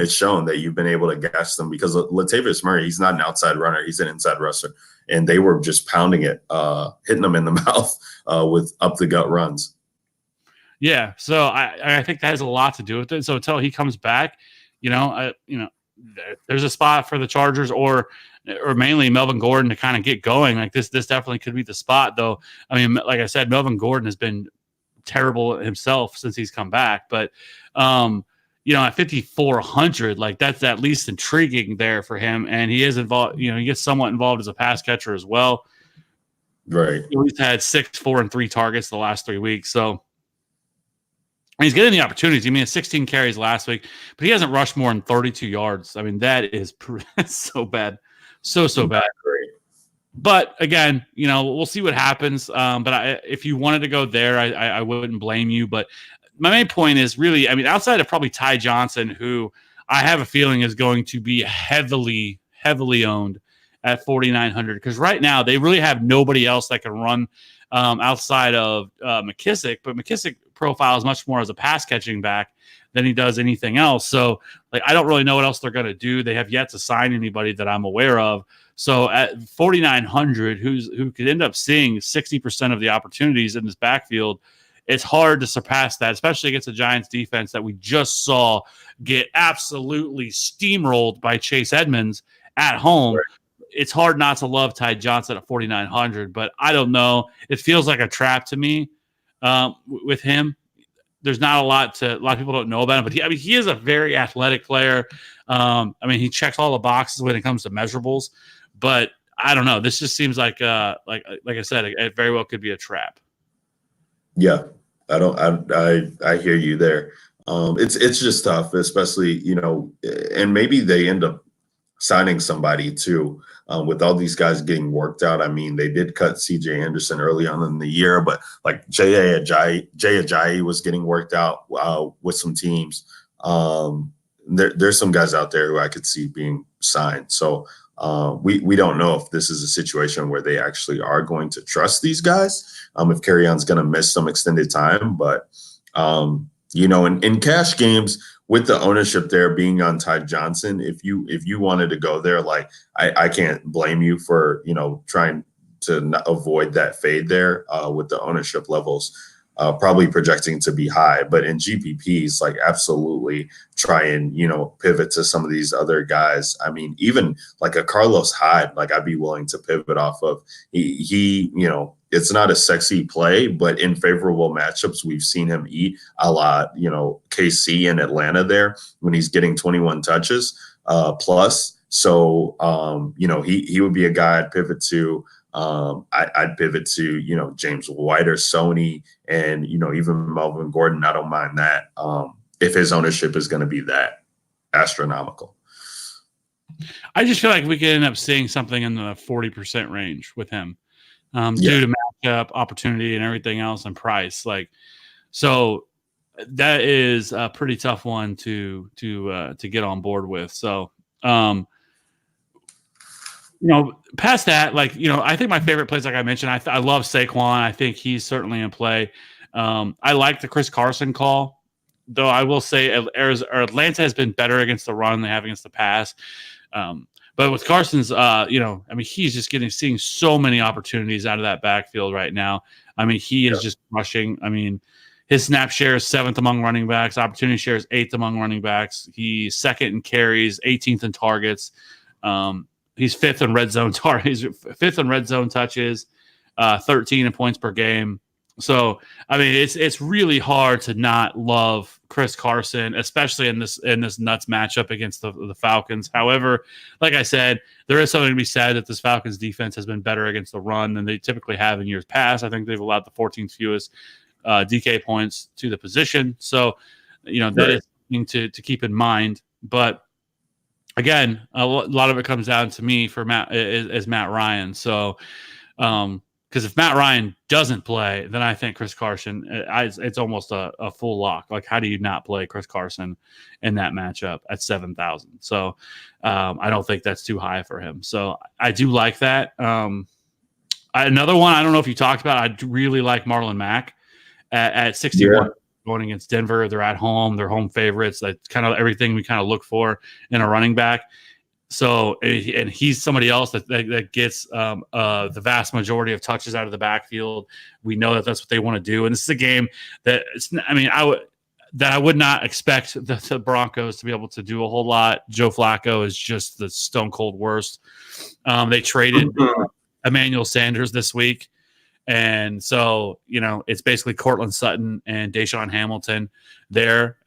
that you've been able to gash them because Latavius Murray, he's not an outside runner, he's an inside rusher, and they were just pounding it, hitting them in the mouth with up the gut runs. Yeah, so I think that has a lot to do with it. So until he comes back, there's a spot for the Chargers or mainly Melvin Gordon to kind of get going. This definitely could be the spot, though. I mean, like I said, Melvin Gordon has been terrible himself since he's come back. But, at 5,400, that's at least intriguing there for him. And he is involved, he gets somewhat involved as a pass catcher as well. Right. He's had 6, 4, and 3 targets the last 3 weeks. So, and he's getting the opportunities. He had 16 carries last week, but he hasn't rushed more than 32 yards. I mean, that is so bad. So bad. Great. But again, we'll see what happens. But if you wanted to go there, I wouldn't blame you. But my main point is really, outside of probably Ty Johnson, who I have a feeling is going to be heavily, heavily owned at 4,900, because right now they really have nobody else that can run outside of McKissick. But McKissick profiles much more as a pass catching back than he does anything else. So I don't really know what else they're going to do. They have yet to sign anybody that I'm aware of. So at 4,900, who could end up seeing 60% of the opportunities in this backfield, it's hard to surpass that, especially against the Giants defense that we just saw get absolutely steamrolled by Chase Edmonds at home. Right. It's hard not to love Ty Johnson at 4,900, but I don't know. It feels like a trap to me with him. There's not a lot of people don't know about him, but he is a very athletic player. He checks all the boxes when it comes to measurables, but I don't know. This just seems like I said, it very well could be a trap. Yeah, I hear you there. It's just tough, especially, and maybe they end up signing somebody too. With all these guys getting worked out. I mean, they did cut CJ Anderson early on in the year, but like Jay Ajayi was getting worked out with some teams. There's some guys out there who I could see being signed. So we don't know if this is a situation where they actually are going to trust these guys. If Kerryon's going to miss some extended time, but in cash games, with the ownership there being on Ty Johnson, if you wanted to go there, like I can't blame you for trying to avoid that fade there with the ownership levels probably projecting to be high. But in GPPs, like absolutely try and pivot to some of these other guys. I mean, even like a Carlos Hyde, like I'd be willing to pivot off of. He it's not a sexy play, but in favorable matchups, we've seen him eat a lot, KC and Atlanta there when he's getting 21 touches plus. So, he would be a guy I'd pivot to. I'd pivot to, James White or Sony and, even Melvin Gordon. I don't mind that if his ownership is going to be that astronomical. I just feel like we could end up seeing something in the 40% range with him. Due to matchup opportunity and everything else and price. So that is a pretty tough one to get on board with. So, past that, I think my favorite plays, like I mentioned, I love Saquon. I think he's certainly in play. I like the Chris Carson call, though I will say Atlanta has been better against the run than they have against the pass. But with Carson's, he's just seeing so many opportunities out of that backfield right now. I mean, he is just rushing. I mean, his snap share is 7th among running backs. Opportunity share is 8th among running backs. He's 2nd in carries, 18th in targets. He's 5th in red zone he's 5th in red zone touches, 13 in points per game. So, I mean, it's really hard to not love Chris Carson, especially in this nuts matchup against the Falcons. However, like I said, there is something to be said that this Falcons defense has been better against the run than they typically have in years past. I think they've allowed the 14th fewest DK points to the position. So, that is something to keep in mind. But again, a lot of it comes down to me for Matt is Matt Ryan. So, because if Matt Ryan doesn't play, then I think Chris Carson, it's almost a full lock. Like, how do you not play Chris Carson in that matchup at 7,000? So I don't think that's too high for him. So I do like that. Another one, I don't know if you talked about, I really like Marlon Mack at 61 going against Denver. They're at home. They're home favorites. That's kind of everything we kind of look for in a running back. So, and he's somebody else that gets the vast majority of touches out of the backfield. We know that that's what they want to do, and this is a game that I would not expect the Broncos to be able to do a whole lot. Joe Flacco is just the stone cold worst. They traded Emmanuel Sanders this week, and so it's basically Cortland Sutton and Deshaun Hamilton there.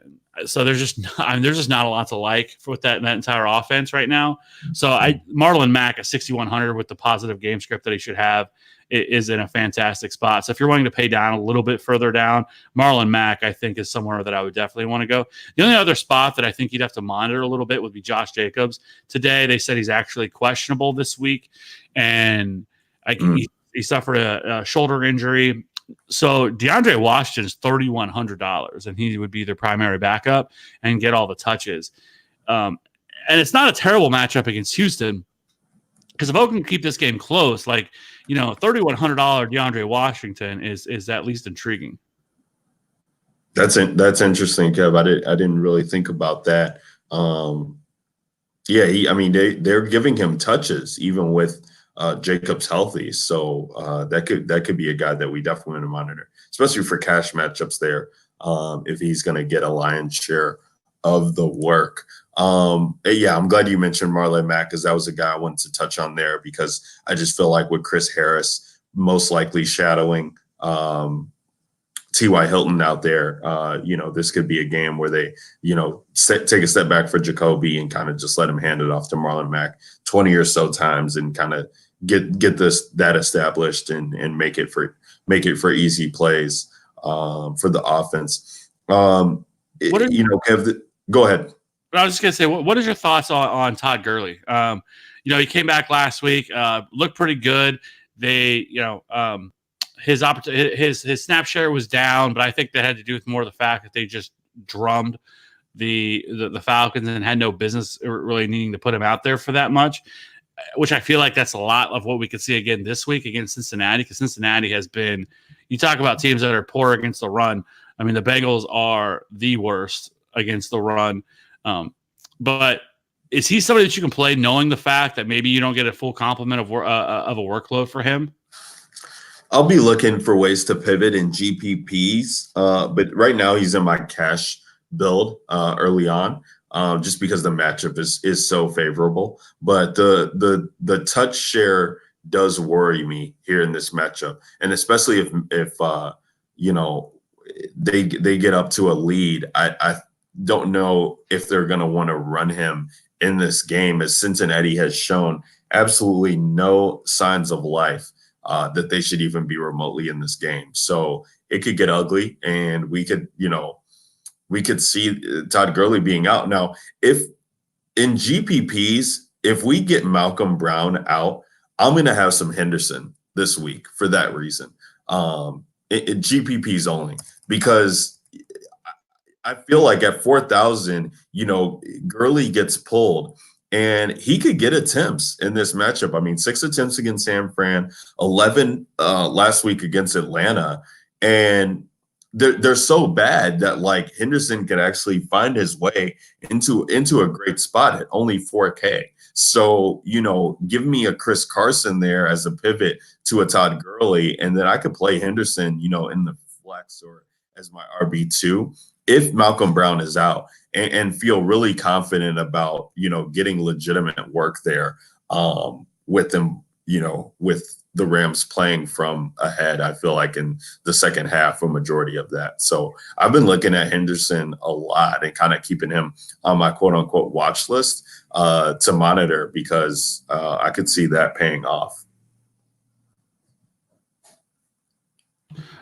So there's just not a lot to like with that entire offense right now. So Marlon Mack at 6,100 with the positive game script that he should have is in a fantastic spot. So if you're wanting to pay down a little bit further down, Marlon Mack I think is somewhere that I would definitely want to go. The only other spot that I think you'd have to monitor a little bit would be Josh Jacobs. Today they said he's actually questionable this week, and he suffered a shoulder injury. So DeAndre Washington is $3,100, and he would be their primary backup and get all the touches. And it's not a terrible matchup against Houston, because if Oakland can keep this game close, $3,100 DeAndre Washington is at least intriguing. That's interesting, Kev. I didn't really think about that. They're giving him touches even with Jacobs healthy. So that could be a guy that we definitely want to monitor, especially for cash matchups there, if he's going to get a lion's share of the work. Yeah, I'm glad you mentioned Marlon Mack, because that was a guy I wanted to touch on there, because I just feel like with Chris Harris most likely shadowing T.Y. Hilton out there, this could be a game where they, take a step back for Jacoby and kind of just let him hand it off to Marlon Mack 20 or so times and kind of get that established and make it for easy plays for the offense. Go ahead. I was just gonna say, what is your thoughts on Todd Gurley? He came back last week, looked pretty good. They, his snap share was down, but I think that had to do with more of the fact that they just drummed the Falcons and had no business really needing to put him out there for that much, which I feel like that's a lot of what we could see again this week against Cincinnati, because Cincinnati has been, you talk about teams that are poor against the run. I mean, the Bengals are the worst against the run. But is he somebody that you can play knowing the fact that maybe you don't get a full complement of a workload for him? I'll be looking for ways to pivot in GPPs, but right now he's in my cash build early on, just because the matchup is so favorable. But the touch share does worry me here in this matchup, and especially if they get up to a lead. I don't know if they're going to want to run him in this game, as Cincinnati has shown absolutely no signs of life that they should even be remotely in this game. So it could get ugly, and we could see Todd Gurley being out. Now, if in GPPs, if we get Malcolm Brown out, I'm going to have some Henderson this week for that reason. GPPs only, because I feel like at 4,000, Gurley gets pulled, and he could get attempts in this matchup. I mean, 6 attempts against San Fran, 11 last week against Atlanta, and they're so bad that like Henderson could actually find his way into a great spot at only 4K. So, give me a Chris Carson there as a pivot to a Todd Gurley, and then I could play Henderson, in the flex or as my RB2 if Malcolm Brown is out, and feel really confident about, getting legitimate work there with them, with the Rams playing from ahead. I feel like in the second half, a majority of that. So I've been looking at Henderson a lot and kind of keeping him on my quote unquote watch list to monitor, because I could see that paying off.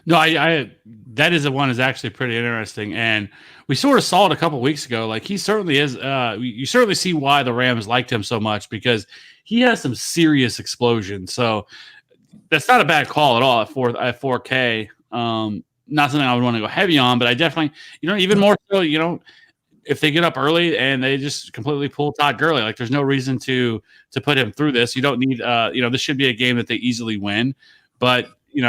No, I that is the one is actually pretty interesting, and we sort of saw it a couple weeks ago. Like, he certainly is. You certainly see why the Rams liked him so much, because he has some serious explosion. So that's not a bad call at all at 4K. Not something I would want to go heavy on, but I definitely, even more so, if they get up early and they just completely pull Todd Gurley, like, there's no reason to put him through this. You don't need, this should be a game that they easily win, but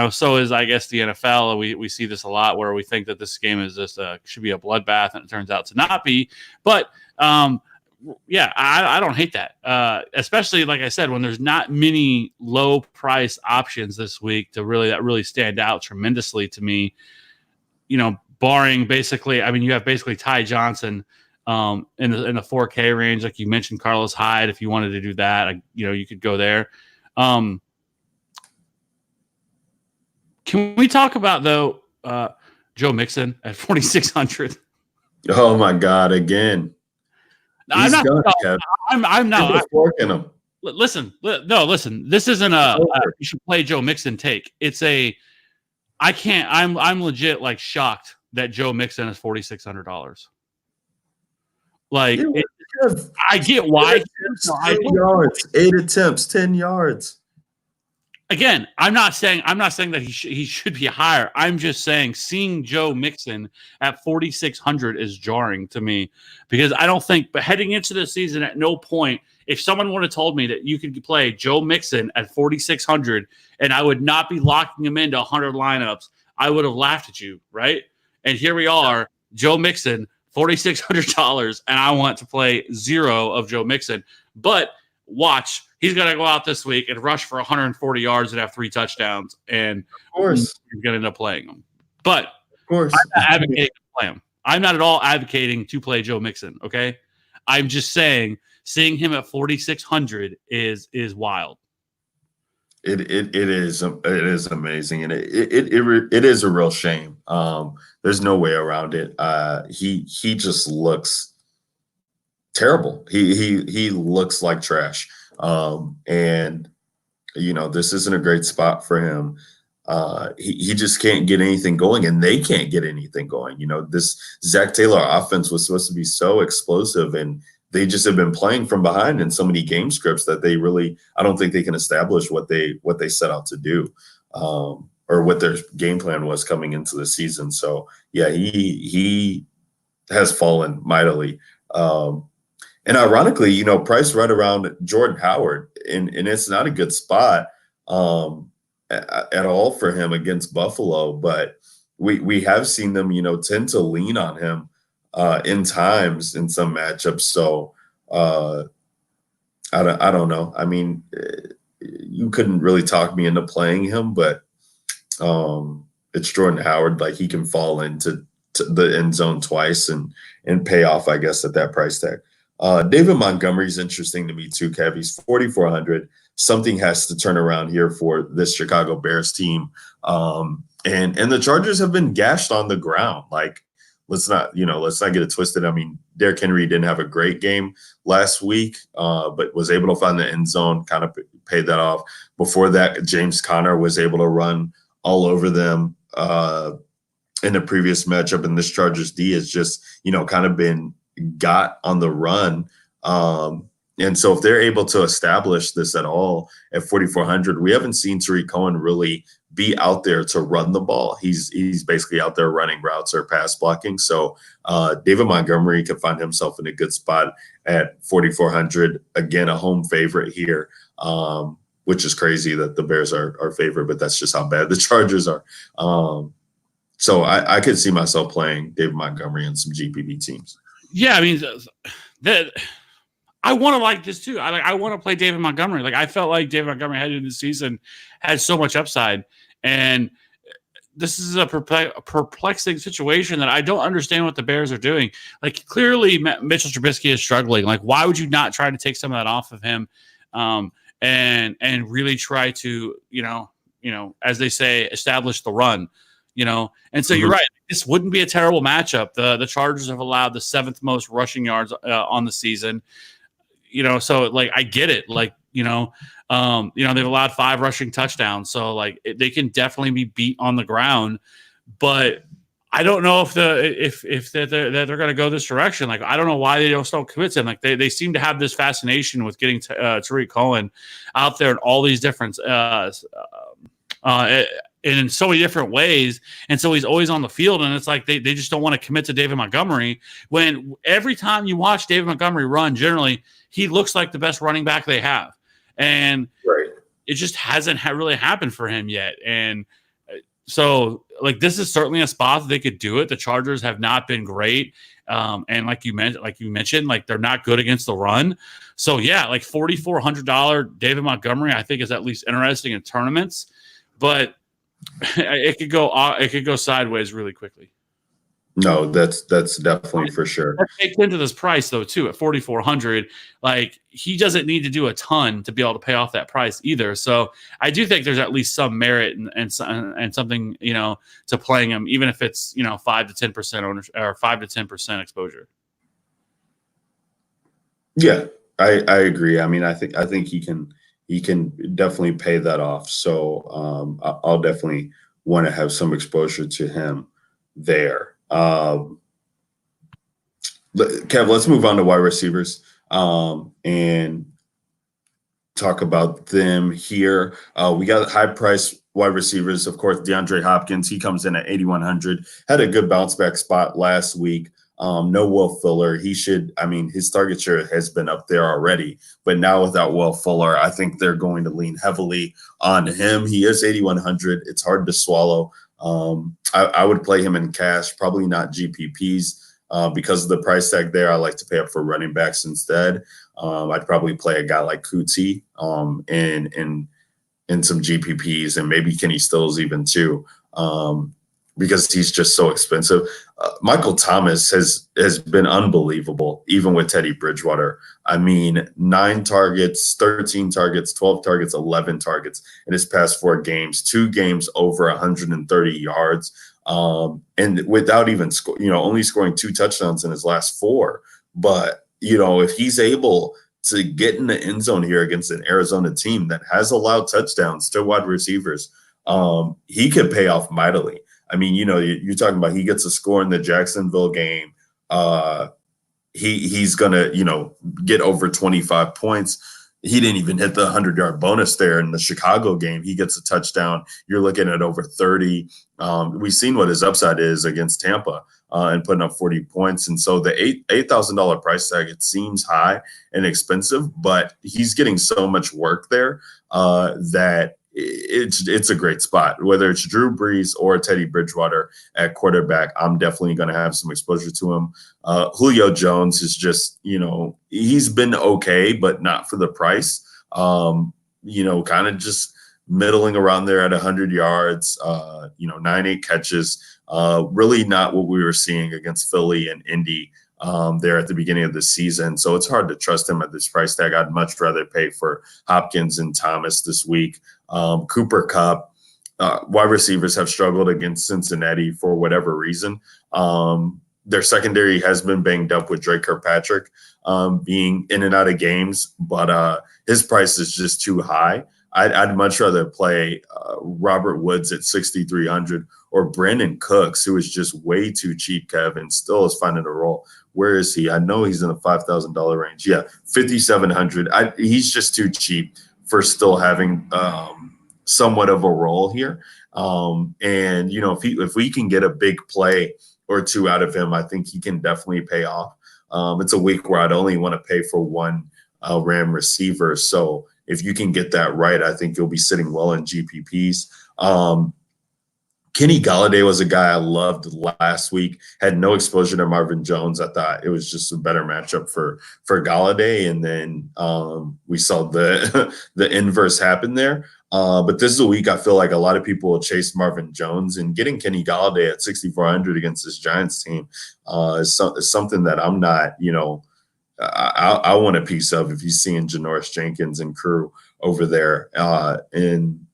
so is, I guess, the NFL. We see this a lot, where we think that this game is just should be a bloodbath, and it turns out to not be. But yeah, I don't hate that, especially, like I said, when there's not many low price options this week that really stand out tremendously to me. Barring basically, I mean, you have basically Ty Johnson in the 4K range, like you mentioned, Carlos Hyde. If you wanted to do that, you could go there. Can we talk about, though, Joe Mixon at 4,600? Oh my God! Again, I'm not. I'm not. Him. Listen. This isn't you should play Joe Mixon take. It's a. I can't. I'm legit like shocked that Joe Mixon is $4,600. Like, I get why. 10 yards, 8 attempts, 10 yards. Again, I'm not saying that he should be higher. I'm just saying seeing Joe Mixon at 4,600 is jarring to me, because I don't think, but heading into the season, at no point, if someone would have told me that you could play Joe Mixon at 4,600 and I would not be locking him into 100 lineups, I would have laughed at you, right? And here we are, Joe Mixon, $4,600, and I want to play 0 of Joe Mixon. But watch, he's going to go out this week and rush for 140 yards and have 3 touchdowns, and Of course. you're going to end up playing him. But Of course. I'm not advocating to play him. I'm not at all advocating to play Joe Mixon, okay? I'm just saying seeing him at 4,600 is wild. It is amazing, and it is a real shame. There's no way around it. He just looks terrible. He looks like trash. And this isn't a great spot for him. He just can't get anything going, and they can't get anything going. This Zach Taylor offense was supposed to be so explosive, and they just have been playing from behind in so many game scripts that I don't think they can establish what they set out to do, or what their game plan was coming into the season. So yeah, he has fallen mightily. And ironically, price right around Jordan Howard, and it's not a good spot at all for him against Buffalo, but we have seen them, tend to lean on him in times in some matchups. So I don't know. I mean, you couldn't really talk me into playing him, but it's Jordan Howard. Like, he can fall into the end zone twice and pay off, I guess, at that price tag. David Montgomery's interesting to me too, Kev. He's 4,400. Something has to turn around here for this Chicago Bears team. And the Chargers have been gashed on the ground. Like, let's not get it twisted. I mean, Derrick Henry didn't have a great game last week, but was able to find the end zone, kind of paid that off. Before that, James Conner was able to run all over them in the previous matchup. And this Chargers D has just, kind of been got on the run. And so if they're able to establish this at all at 4,400, we haven't seen Tariq Cohen really be out there to run the ball. He's basically out there running routes or pass blocking. So David Montgomery could find himself in a good spot at 4,400. Again, a home favorite here, which is crazy that the Bears are favorite, but that's just how bad the Chargers are. So I could see myself playing David Montgomery and some GPP teams. Yeah, I mean, I want to like this too. I want to play David Montgomery. Like, I felt like David Montgomery headed into the season had so much upside, and this is a perplexing situation that I don't understand what the Bears are doing. Like, clearly Mitchell Trubisky is struggling. Like, why would you not try to take some of that off of him, and really try to, as they say, establish the run. And so you're right. This wouldn't be a terrible matchup. The Chargers have allowed the 7th most rushing yards on the season. So like, I get it. Like, they've allowed 5 rushing touchdowns. So like, they can definitely be beat on the ground, but I don't know if they're going to go this direction. Like, I don't know why they don't commit to him. Like, they seem to have this fascination with getting Tariq Cohen out there in all these different in so many different ways. And so he's always on the field. And it's like they just don't want to commit to David Montgomery, when every time you watch David Montgomery run, generally he looks like the best running back they have. And right. It just hasn't really happened for him yet. And so like, this is certainly a spot that they could do it. The Chargers have not been great. And like you mentioned, like, they're not good against the run. So yeah, like $4,400 David Montgomery, I think, is at least interesting in tournaments, but it could go sideways really quickly. No, that's definitely for sure. That takes into this price though too, at 4,400. Like, he doesn't need to do a ton to be able to pay off that price either. So I do think there's at least some merit and something, to playing him, even if it's 5 to 10% ownership or 5 to 10% exposure. Yeah, I agree. I mean, I think he can definitely pay that off. So I'll definitely want to have some exposure to him there. Kev, let's move on to wide receivers and talk about them here. We got high price wide receivers. Of course, DeAndre Hopkins, he comes in at 8,100, had a good bounce back spot last week. No Will Fuller. His target share has been up there already, but now without Will Fuller, I think they're going to lean heavily on him. He is 8,100. It's hard to swallow. I would play him in cash, probably not GPPs, because of the price tag there. I like to pay up for running backs instead. I'd probably play a guy like Kuti in some GPPs, and maybe Kenny Stills even too, because he's just so expensive. Michael Thomas has been unbelievable, even with Teddy Bridgewater. I mean, 9 targets, 13 targets, 12 targets, 11 targets in his past 4 games, 2 games over 130 yards, and without even only scoring 2 touchdowns in his last 4. But if he's able to get in the end zone here against an Arizona team that has allowed touchdowns to wide receivers, he could pay off mightily. I mean, you're talking about he gets a score in the Jacksonville game. He's gonna, get over 25 points. He didn't even hit the 100-yard bonus there in the Chicago game. He gets a touchdown. You're looking at over 30. We've seen what his upside is against Tampa and putting up 40 points. And so the $8,000 price tag, it seems high and expensive, but he's getting so much work there that it's a great spot. Whether it's Drew Brees or Teddy Bridgewater at quarterback, I'm definitely going to have some exposure to him. Julio Jones is just, he's been okay, but not for the price. Kind of just middling around there at 100 yards, 9-8 catches. Really not what we were seeing against Philly and Indy there at the beginning of the season. So it's hard to trust him at this price tag. I'd much rather pay for Hopkins and Thomas this week. Cooper Kupp, wide receivers have struggled against Cincinnati for whatever reason. Their secondary has been banged up with Drake Kirkpatrick being in and out of games, but his price is just too high. I'd much rather play Robert Woods at 6,300 or Brandon Cooks, who is just way too cheap, Kevin, still is finding a role. Where is he? I know he's in the $5,000 range. Yeah, 5,700. He's just too cheap for still having somewhat of a role here. And, if we can get a big play or 2 out of him, I think he can definitely pay off. It's a week where I'd only want to pay for 1 Ram receiver. So if you can get that right, I think you'll be sitting well in GPPs. Kenny Golladay was a guy I loved last week. Had no exposure to Marvin Jones. I thought it was just a better matchup for Golladay, and then we saw the inverse happen there. But this is a week I feel like a lot of people will chase Marvin Jones, and getting Kenny Golladay at 6,400 against this Giants team is something that I'm not, I want a piece of if he's seeing Janoris Jenkins and crew over there in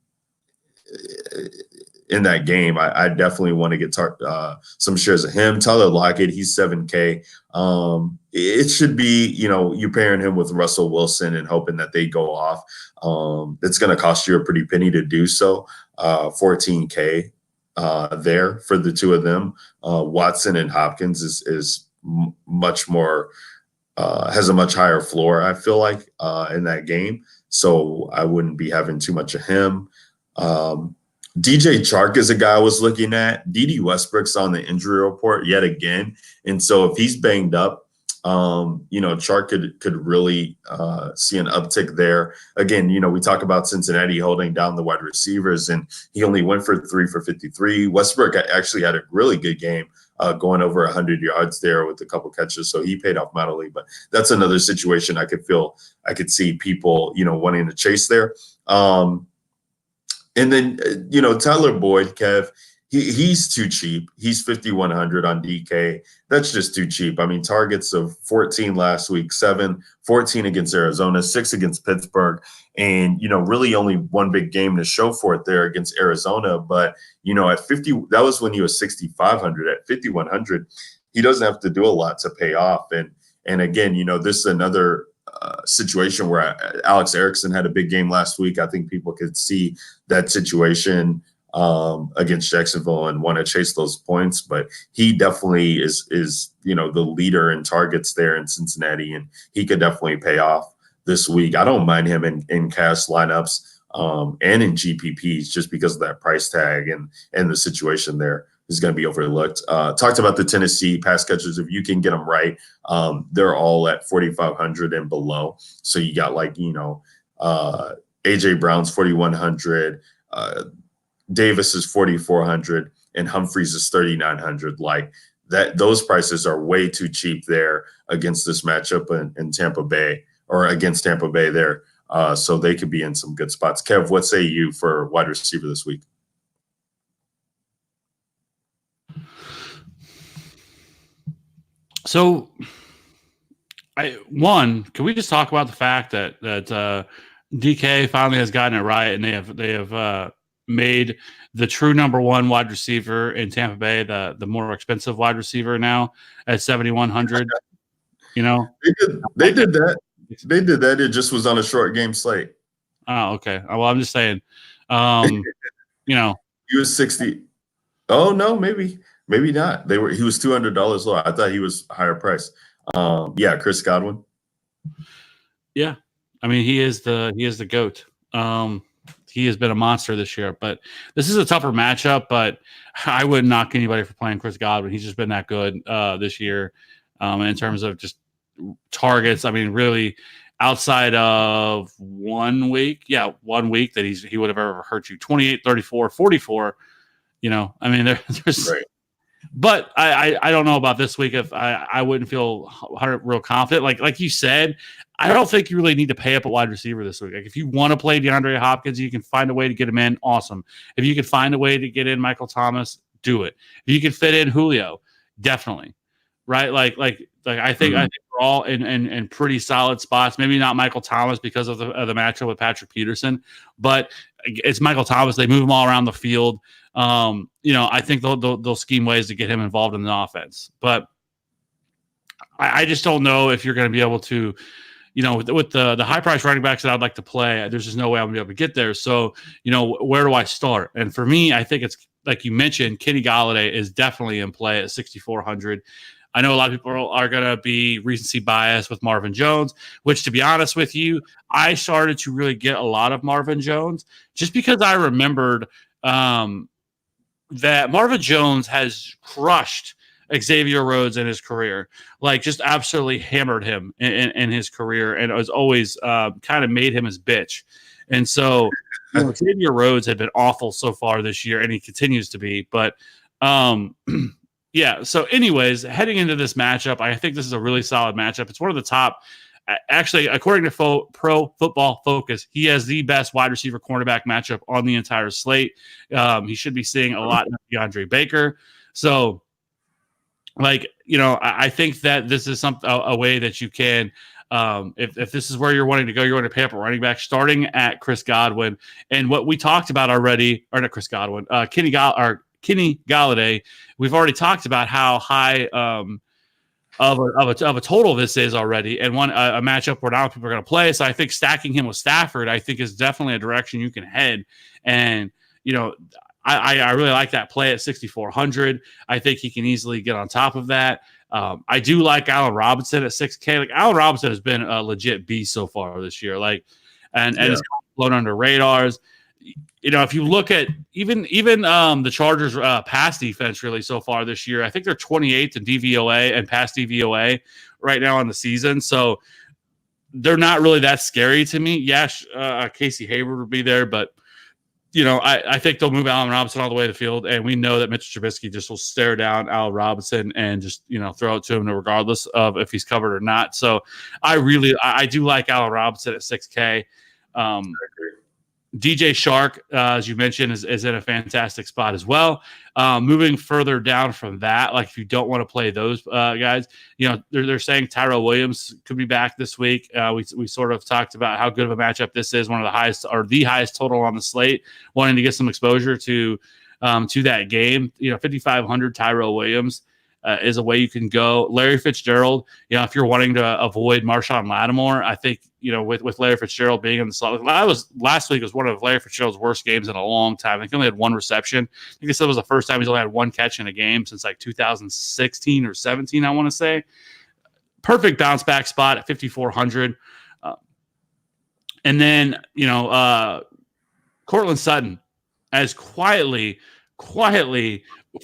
that game. I definitely want to get some shares of him. Tyler Lockett, he's 7K. It should be, you pairing him with Russell Wilson and hoping that they go off. It's going to cost you a pretty penny to do so. 14K there for the 2 of them. Watson and Hopkins is much more has a much higher floor, I feel like, in that game. So I wouldn't be having too much of him. DJ Chark is a guy I was looking at. D.D. Westbrook's on the injury report yet again. And so if he's banged up, Chark could really see an uptick there. Again, we talk about Cincinnati holding down the wide receivers, and he only went for 3 for 53. Westbrook actually had a really good game, going over 100 yards there with a couple catches, so he paid off mightily. But that's another situation I could see people, wanting to chase there. And then, Tyler Boyd, Kev, he's too cheap. He's 5,100 on DK. That's just too cheap. I mean, targets of 14 last week, 7, 14 against Arizona, 6 against Pittsburgh, and, really only 1 big game to show for it there against Arizona. But, at 50, that was when he was 6,500. At 5,100, he doesn't have to do a lot to pay off. And again, this is another situation where Alex Erickson had a big game last week. I think people could see that situation against Jacksonville and want to chase those points, but he definitely is the leader in targets there in Cincinnati, and he could definitely pay off this week. I don't mind him in cash lineups and in GPPs just because of that price tag and the situation there is going to be overlooked. Talked about the Tennessee pass catchers. If you can get them right, they're all at 4,500 and below. So you got AJ Brown's 4,100, Davis is 4,400, and Humphreys is 3,900. Like that, those prices are way too cheap there against this matchup in Tampa Bay or against Tampa Bay there. So they could be in some good spots. Kev, what say you for wide receiver this week? So, can we just talk about the fact that DK finally has gotten it right, and they have made the true number one wide receiver in Tampa Bay the more expensive wide receiver now at 7,100. You know, they did that. They did that. It just was on a short game slate. Oh, okay. Well, I'm just saying, you know, he was 60. Oh no, maybe not. He was $200 lower. I thought he was higher price. Yeah, Chris Godwin. Yeah, I mean he is the GOAT. He has been a monster this year, but this is a tougher matchup. But I wouldn't knock anybody for playing Chris Godwin. He's just been that good this year in terms of just targets. I mean, really, outside of 1 week, one week that he would have ever hurt you. 28, 34, 44. You know, I mean, there's. Right. But I don't know about this week. If I wouldn't feel real confident. Like you said, I don't think you really need to pay up a wide receiver this week. Like if you want to play DeAndre Hopkins, you can find a way to get him in. Awesome. If you can find a way to get in Michael Thomas, do it. If you can fit in Julio, definitely. Right? Like I think we're all in pretty solid spots. Maybe not Michael Thomas because of the matchup with Patrick Peterson, but it's Michael Thomas. They move him all around the field. I think they'll scheme ways to get him involved in the offense. But I just don't know if you're going to be able to, with the high price running backs that I'd like to play, there's just no way I'm going to be able to get there. So, where do I start? And for me, I think it's like you mentioned, Kenny Golladay is definitely in play at 6,400. I know a lot of people are going to be recency biased with Marvin Jones, which, to be honest with you, I started to really get a lot of Marvin Jones just because I remembered that Marvin Jones has crushed Xavier Rhodes in his career, like just absolutely hammered him in his career, and it was always kind of made him his bitch. And so Xavier Rhodes had been awful so far this year, and he continues to be. But yeah, so anyways, heading into this matchup, I think this is a really solid matchup. It's one of the top, actually, according to Pro Football Focus, he has the best wide receiver cornerback matchup on the entire slate. He should be seeing a lot of DeAndre Baker. So, I think that this is a way that you can, if this is where you're wanting to go, you're going to pay up a running back starting at Chris Godwin. And what we talked about already, or not Chris Godwin, Kenny Golladay, we've already talked about how high of a total this is already, and a matchup where not people are going to play. So I think stacking him with Stafford, I think, is definitely a direction you can head. And I really like that play at 6,400. I think he can easily get on top of that. I do like Allen Robinson at 6K. Like Allen Robinson has been a legit beast so far this year. And it's blown under radars. If you look at even the Chargers pass defense really so far this year, I think they're 28th in DVOA and pass DVOA right now on the season. So they're not really that scary to me. Yes, Casey Hayward would be there, but I think they'll move Allen Robinson all the way to the field, and we know that Mitch Trubisky just will stare down Allen Robinson and just throw it to him regardless of if he's covered or not. So I do like Allen Robinson at 6K. DJ Shark, as you mentioned, is in a fantastic spot as well. Moving further down from that, like if you don't want to play those guys, they're saying Tyrell Williams could be back this week. We sort of talked about how good of a matchup this is, one of the highest or the highest total on the slate. Wanting to get some exposure to that game, 5,500 Tyrell Williams. Is a way you can go. Larry Fitzgerald, if you're wanting to avoid Marshawn Lattimore, I think, with Larry Fitzgerald being in the slot, last week was one of Larry Fitzgerald's worst games in a long time. I think he only had one reception. I think it was the first time he's only had one catch in a game since 2016 or 17, I want to say. Perfect bounce back spot at 5,400. And then, Cortland Sutton has quietly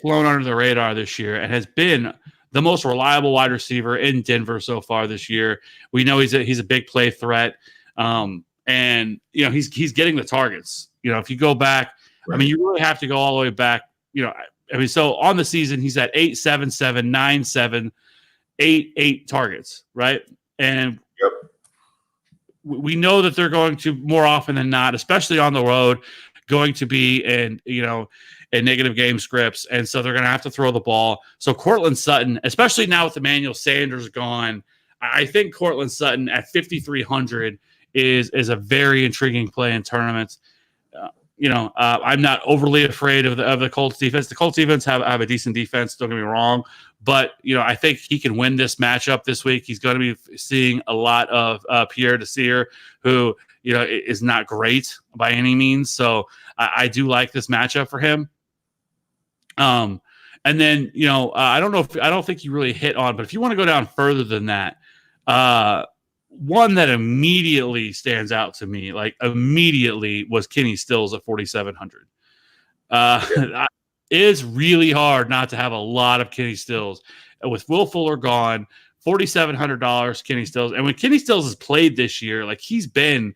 flown under the radar this year and has been the most reliable wide receiver in Denver so far this year. We know he's a big play threat. And he's getting the targets. If you go back, right. I mean, you really have to go all the way back. So on the season, he's at 8, 7, 7, 9, 7, 8 targets, right? And we know that they're going to more often than not, especially on the road, going to be in negative game scripts, and so they're going to have to throw the ball. So Cortland Sutton, especially now with Emmanuel Sanders gone, I think Cortland Sutton at 5,300 is a very intriguing play in tournaments. I'm not overly afraid of the Colts defense. The Colts defense have a decent defense, don't get me wrong, but I think he can win this matchup this week. He's going to be seeing a lot of Pierre Desir, who is not great by any means. So I do like this matchup for him. And then I don't think you really hit on, but if you want to go down further than that, one that immediately stands out to me, was Kenny Stills at 4,700. It is really hard not to have a lot of Kenny Stills. With Will Fuller gone, $4,700 Kenny Stills. And when Kenny Stills has played this year, he's been,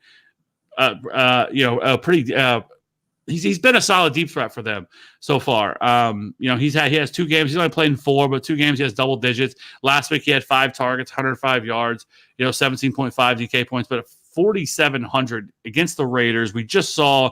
he's been a solid deep threat for them so far. He has 2 games. He's only played in 4, but 2 games he has double digits. Last week he had 5 targets, 105 yards, 17.5 DK points, but at 4,700 against the Raiders, we just saw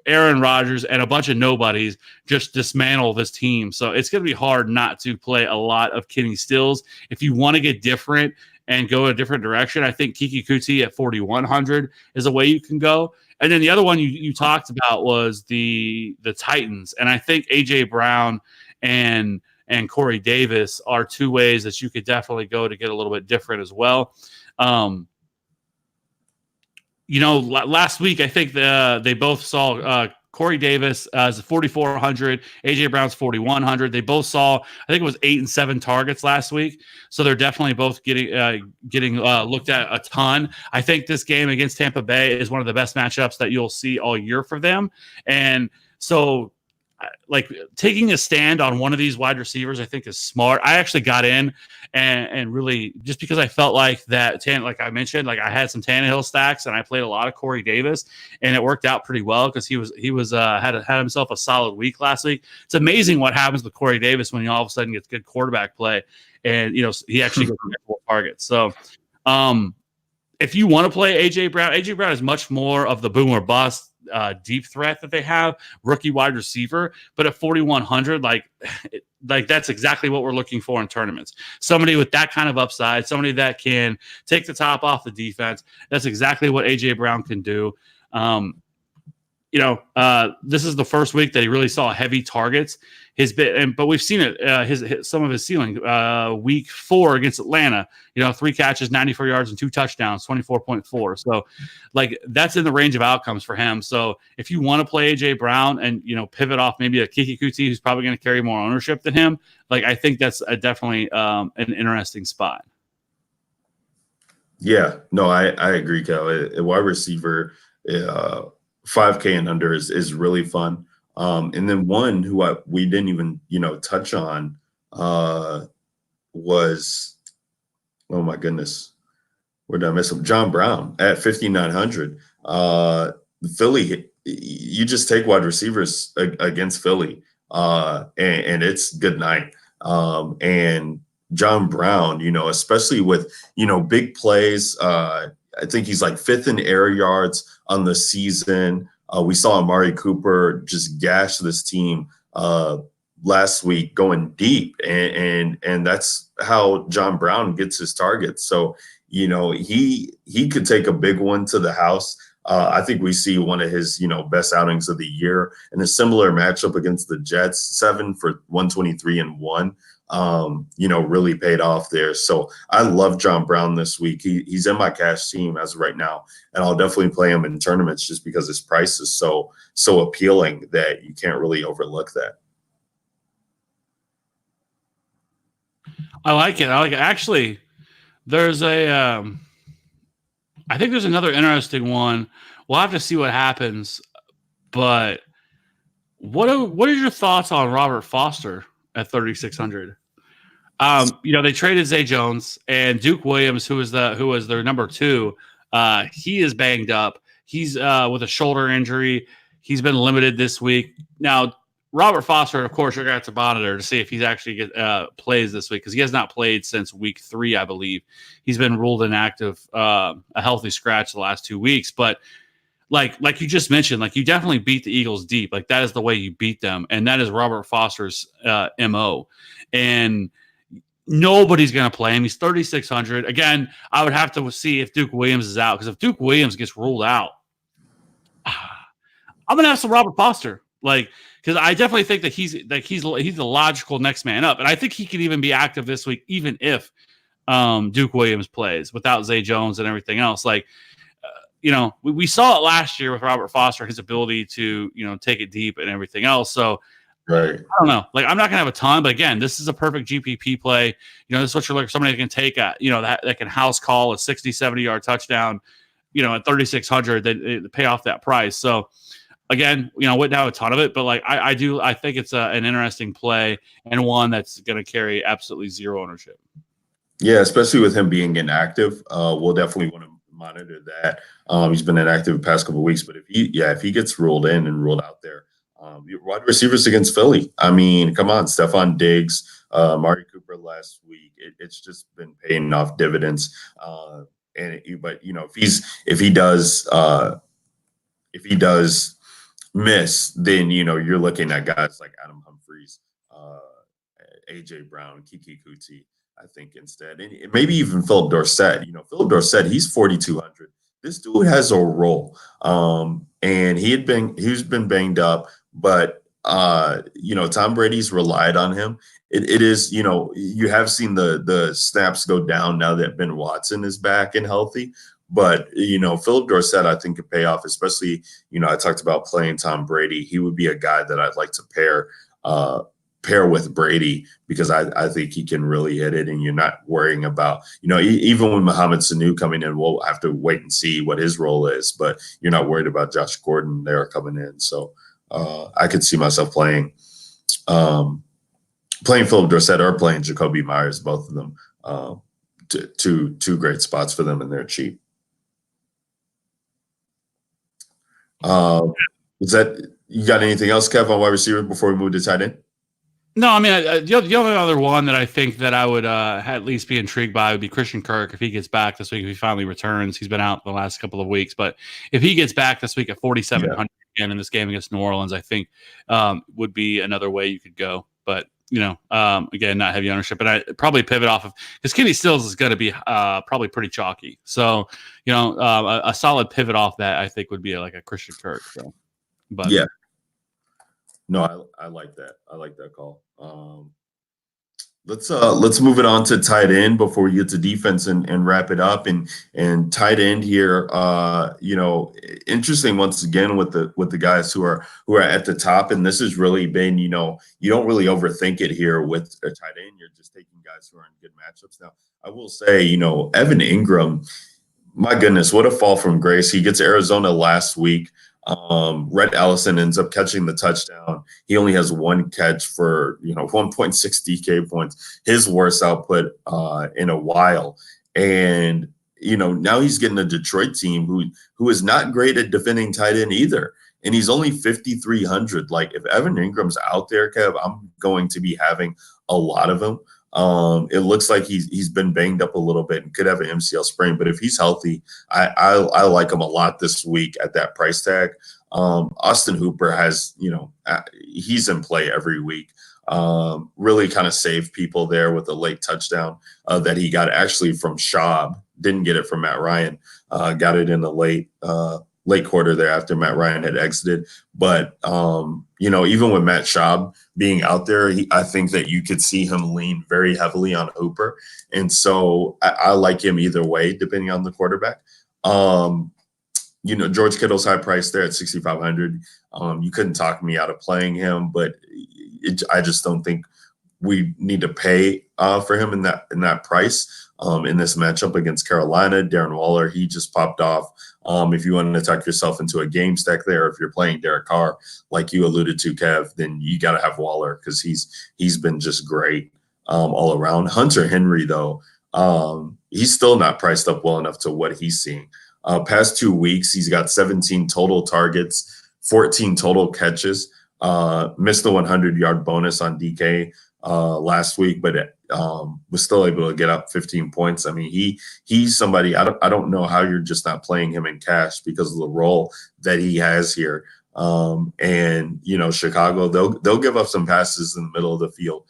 Aaron Rodgers and a bunch of nobodies just dismantle this team. So it's going to be hard not to play a lot of Kenny Stills. If you want to get different and go a different direction, I think Kiki Kuti at 4,100 is a way you can go. And then the other one you talked about was the Titans. And I think A.J. Brown and Corey Davis are 2 ways that you could definitely go to get a little bit different as well. Last week, I think they both saw Corey Davis as 4,400, A.J. Brown's 4,100. They both saw, I think it was 8 and 7 targets last week. So they're definitely both getting looked at a ton. I think this game against Tampa Bay is one of the best matchups that you'll see all year for them. And so taking a stand on one of these wide receivers, I think is smart. I actually got in and really just because I felt like that, like I mentioned, I had some Tannehill stacks and I played a lot of Corey Davis and it worked out pretty well because he had himself a solid week last week. It's amazing what happens with Corey Davis when he all of a sudden gets good quarterback play and he actually gets 4 targets. So if you want to play AJ Brown is much more of the boom or bust deep threat that they have, rookie wide receiver, but at 4,100, that's exactly what we're looking for in tournaments. Somebody with that kind of upside, somebody that can take the top off the defense. That's exactly what AJ Brown can do. This is the first week that he really saw heavy targets. But we've seen it. Some of his ceiling. Week 4 against Atlanta, 3 catches, 94 yards, and 2 touchdowns, 24.4. So, that's in the range of outcomes for him. So, if you want to play AJ Brown and pivot off maybe a Kiki Kuti who's probably going to carry more ownership than him, I think that's definitely an interesting spot. Yeah, no, I agree, Cal. A wide receiver. 5K and under is really fun. And then one who we didn't even, touch on was, oh my goodness, where did I miss him? John Brown at 5,900. Philly, you just take wide receivers against Philly and it's good night. And John Brown, especially with, big plays, I think he's 5th in air yards on the season. We saw Amari Cooper just gash this team last week going deep, and that's how John Brown gets his targets. So, he could take a big one to the house. I think we see one of his, best outings of the year in a similar matchup against the Jets, 7 for 123 and 1. Really paid off there. So I love John Brown this week. He's in my cash team as of right now, and I'll definitely play him in tournaments just because his price is so appealing that you can't really overlook that. I like it. Actually, there's I think there's another interesting one. We'll have to see what happens, but what are your thoughts on Robert Foster at 3,600? They traded Zay Jones and Duke Williams, who was their number 2. He is banged up. He's with a shoulder injury. He's been limited this week. Now, Robert Foster, of course, you're going to have to monitor to see if he's actually plays this week because he has not played since week 3, I believe. He's been ruled inactive, a healthy scratch the last 2 weeks. But like you just mentioned, like you definitely beat the Eagles deep. Like that is the way you beat them, and that is Robert Foster's MO. And nobody's going to play him. He's 3,600. Again, I would have to see if Duke Williams is out because if Duke Williams gets ruled out, I'm going to have some Robert Foster. Like, because I definitely think that he's the logical next man up, and I think he could even be active this week, even if Duke Williams plays without Zay Jones and everything else. Like, we saw it last year with Robert Foster, his ability to take it deep and everything else. So, right. I don't know. Like, I'm not gonna have a ton, but again, this is a perfect GPP play. This is what you're looking for. Somebody that can take that can house call a 60, 70-yard touchdown. At 3,600, they pay off that price. So. Again, wouldn't have a ton of it, but like I think it's an interesting play and one that's going to carry absolutely zero ownership. Yeah, especially with him being inactive, we'll definitely want to monitor that. He's been inactive the past couple of weeks, but if he gets ruled in and ruled out there, wide receivers against Philly. I mean, come on, Stephon Diggs, Amari Cooper last week. It's just been paying off dividends. But if he does miss, then you're looking at guys like Adam Humphries, AJ Brown, Kiki Kuti, I think instead, and maybe even Philip Dorsett. Philip Dorsett, he's 4,200. This dude has a role, and he's been banged up, but Tom Brady's relied on him. It is you have seen the snaps go down now that Ben Watson is back and healthy. But, Philip Dorsett, I think, could pay off, especially, I talked about playing Tom Brady. He would be a guy that I'd like to pair with Brady because I think he can really hit it. And you're not worrying about, even with Mohamed Sanu coming in, we'll have to wait and see what his role is. But you're not worried about Josh Gordon there coming in. So I could see myself playing Philip Dorsett or playing Jacoby Myers, both of them. Two great spots for them, and they're cheap. Is that you got anything else, Kev, on wide receiver before we move to tight end? No, I mean the only other one that I think that I would at least be intrigued by would be Christian Kirk if he gets back this week. If he finally returns, he's been out the last couple of weeks, but if he gets back this week at 4,700 again in this game against New Orleans, I think would be another way you could go. But again, not heavy ownership, and I probably pivot off of because Kenny Stills is going to be probably pretty chalky. So, a solid pivot off that I think would be like a Christian Kirk. So, but yeah, no, I like that. I like that call. Let's move it on to tight end before we get to defense and wrap it up. And tight end here, interesting once again with the guys who are at the top. And this has really been, you don't really overthink it here with a tight end. You're just taking guys who are in good matchups. Now, I will say, Evan Ingram, my goodness, what a fall from grace. He gets Arizona last week. Rhett Ellison ends up catching the touchdown. He only has one catch for 1.6 DK points, his worst output in a while. And now he's getting a Detroit team who is not great at defending tight end either. And he's only 5,300. Like, if Evan Ingram's out there, Kev, I'm going to be having a lot of him. It looks like he's been banged up a little bit and could have an MCL sprain, but if he's healthy, I like him a lot this week at that price tag. Austin Hooper has, he's in play every week. Really kind of saved people there with a late touchdown that he got actually from Schaub. Didn't get it from Matt Ryan. Got it in the late quarter there after Matt Ryan had exited. But, even with Matt Schaub being out there, I think that you could see him lean very heavily on Hooper. And so I like him either way, depending on the quarterback. George Kittle's high price there at 6,500. You couldn't talk me out of playing him, but I just don't think we need to pay for him in that price. In this matchup against Carolina, Darren Waller, he just popped off. If you want to tuck yourself into a game stack there, if you're playing Derek Carr, like you alluded to, Kev, then you got to have Waller because he's been just great all around. Hunter Henry, though, he's still not priced up well enough to what he's seeing. Past 2 weeks, he's got 17 total targets, 14 total catches. Missed the 100-yard bonus on DK last week, but was still able to get up 15 points. I mean, he's somebody, I don't know how you're just not playing him in cash because of the role that he has here. And Chicago, they'll give up some passes in the middle of the field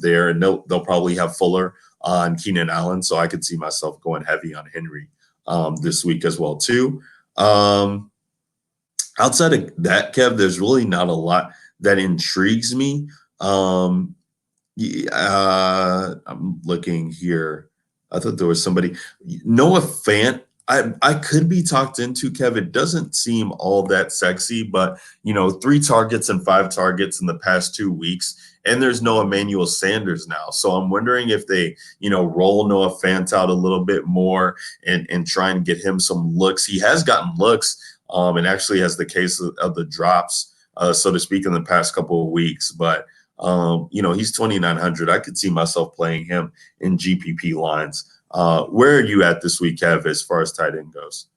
there, and they'll probably have Fuller on Keenan Allen. So I could see myself going heavy on Henry this week as well too. Outside of that, Kev, there's really not a lot that intrigues me. I'm looking here. I thought there was somebody. Noah Fant, I could be talked into, Kev. It doesn't seem all that sexy, but 3 targets and 5 targets in the past 2 weeks, and there's no Emmanuel Sanders now. So I'm wondering if they, roll Noah Fant out a little bit more and try and get him some looks. He has gotten looks, and actually has the case of the drops, so to speak, in the past couple of weeks. But he's 2,900. I could see myself playing him in GPP lines. Where are you at this week, Kev, as far as tight end goes?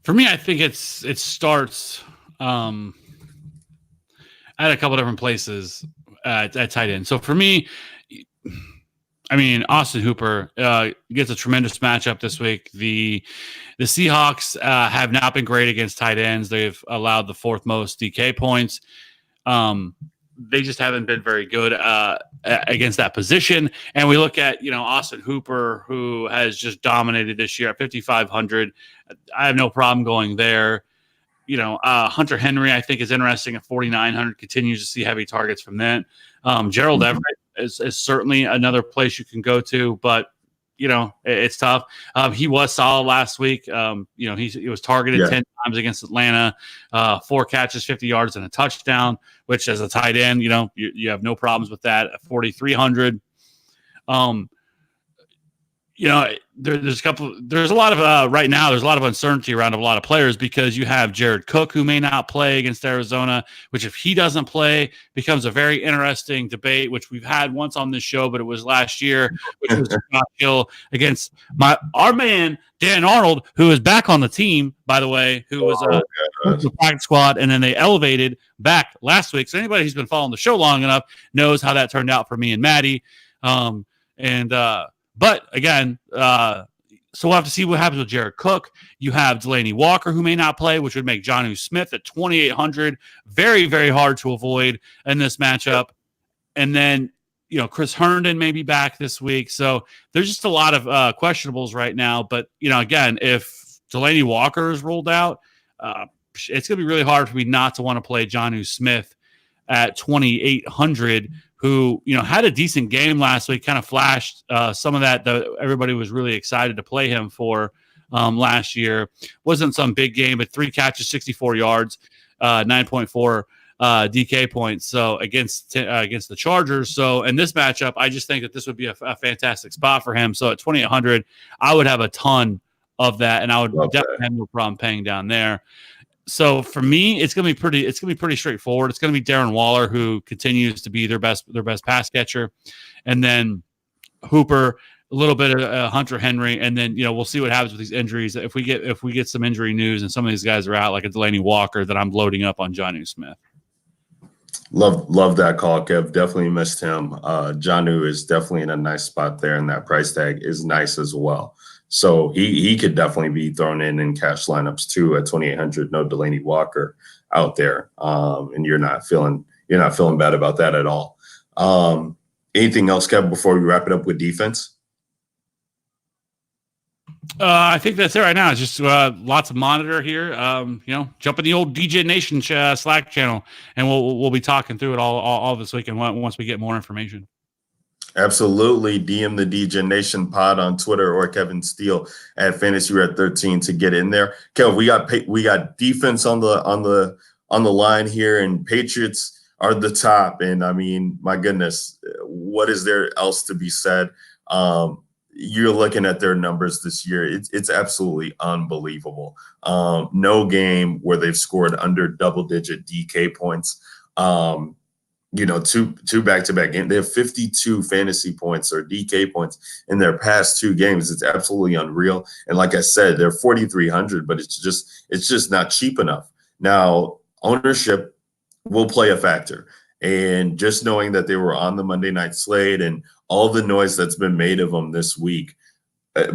For me, I think it starts at a couple different places at tight end. So for me, I mean, Austin Hooper gets a tremendous matchup this week. The Seahawks have not been great against tight ends. They've allowed the 4th most DK points. They just haven't been very good against that position. And we look at, Austin Hooper, who has just dominated this year at 5,500. I have no problem going there. Hunter Henry, I think, is interesting at 4,900. Continues to see heavy targets from that. Gerald Everett is certainly another place you can go to, but it's tough. He was solid last week. He was targeted 10 times against Atlanta, 4 catches, 50 yards, and a touchdown, which as a tight end, you have no problems with that at 4,300. There's a lot of right now, there's a lot of uncertainty around a lot of players because you have Jared Cook, who may not play against Arizona, which if he doesn't play becomes a very interesting debate, which we've had once on this show, but it was last year, which was Scott Hill against our man, Dan Arnold, who is back on the team, by the way, who was the practice squad, and then they elevated back last week. So anybody who's been following the show long enough knows how that turned out for me and Maddie. But again, so we'll have to see what happens with Jared Cook. You have Delaney Walker, who may not play, which would make Jonnu Smith at 2,800 very, very hard to avoid in this matchup. And then, Chris Herndon may be back this week. So there's just a lot of questionables right now. But, again, if Delaney Walker is rolled out, it's going to be really hard for me not to want to play Jonnu Smith at 2,800, who, had a decent game last week, kind of flashed some of that everybody was really excited to play him for last year. Wasn't some big game, but 3 catches, 64 yards, 9.4 DK points. So against the Chargers. So in this matchup, I just think that this would be a fantastic spot for him. So at 2,800, I would have a ton of that, and I would definitely have no problem paying down there. So for me, it's gonna be pretty straightforward. It's gonna be Darren Waller, who continues to be their best pass catcher, and then Hooper, a little bit of Hunter Henry, and then we'll see what happens with these injuries. If we get some injury news and some of these guys are out, like a Delaney Walker, that I'm loading up on Jonnu Smith. Love that call, Kev. Definitely missed him. Jonnu is definitely in a nice spot there, and that price tag is nice as well. So he could definitely be thrown in cash lineups too at 2,800. No Delaney Walker out there, and you're not feeling bad about that at all. Anything else, Kev, before we wrap it up with defense? I think that's it right now. It's just lots of monitor here. Jump in the old DJ Nation Slack channel, and we'll be talking through it all this weekend once we get more information. Absolutely. DM the DJ Nation pod on Twitter or Kevin Steele at Fantasy Red 13 to get in there. Kev, we got defense on the line here, and Patriots are the top. And I mean, my goodness, what is there else to be said? You're looking at their numbers this year. It's absolutely unbelievable. No game where they've scored under double-digit DK points. two back-to-back games. They have 52 fantasy points or DK points in their past two games. It's absolutely unreal. And like I said, they're 4,300, but it's just not cheap enough. Now, ownership will play a factor. And just knowing that they were on the Monday night slate and all the noise that's been made of them this week,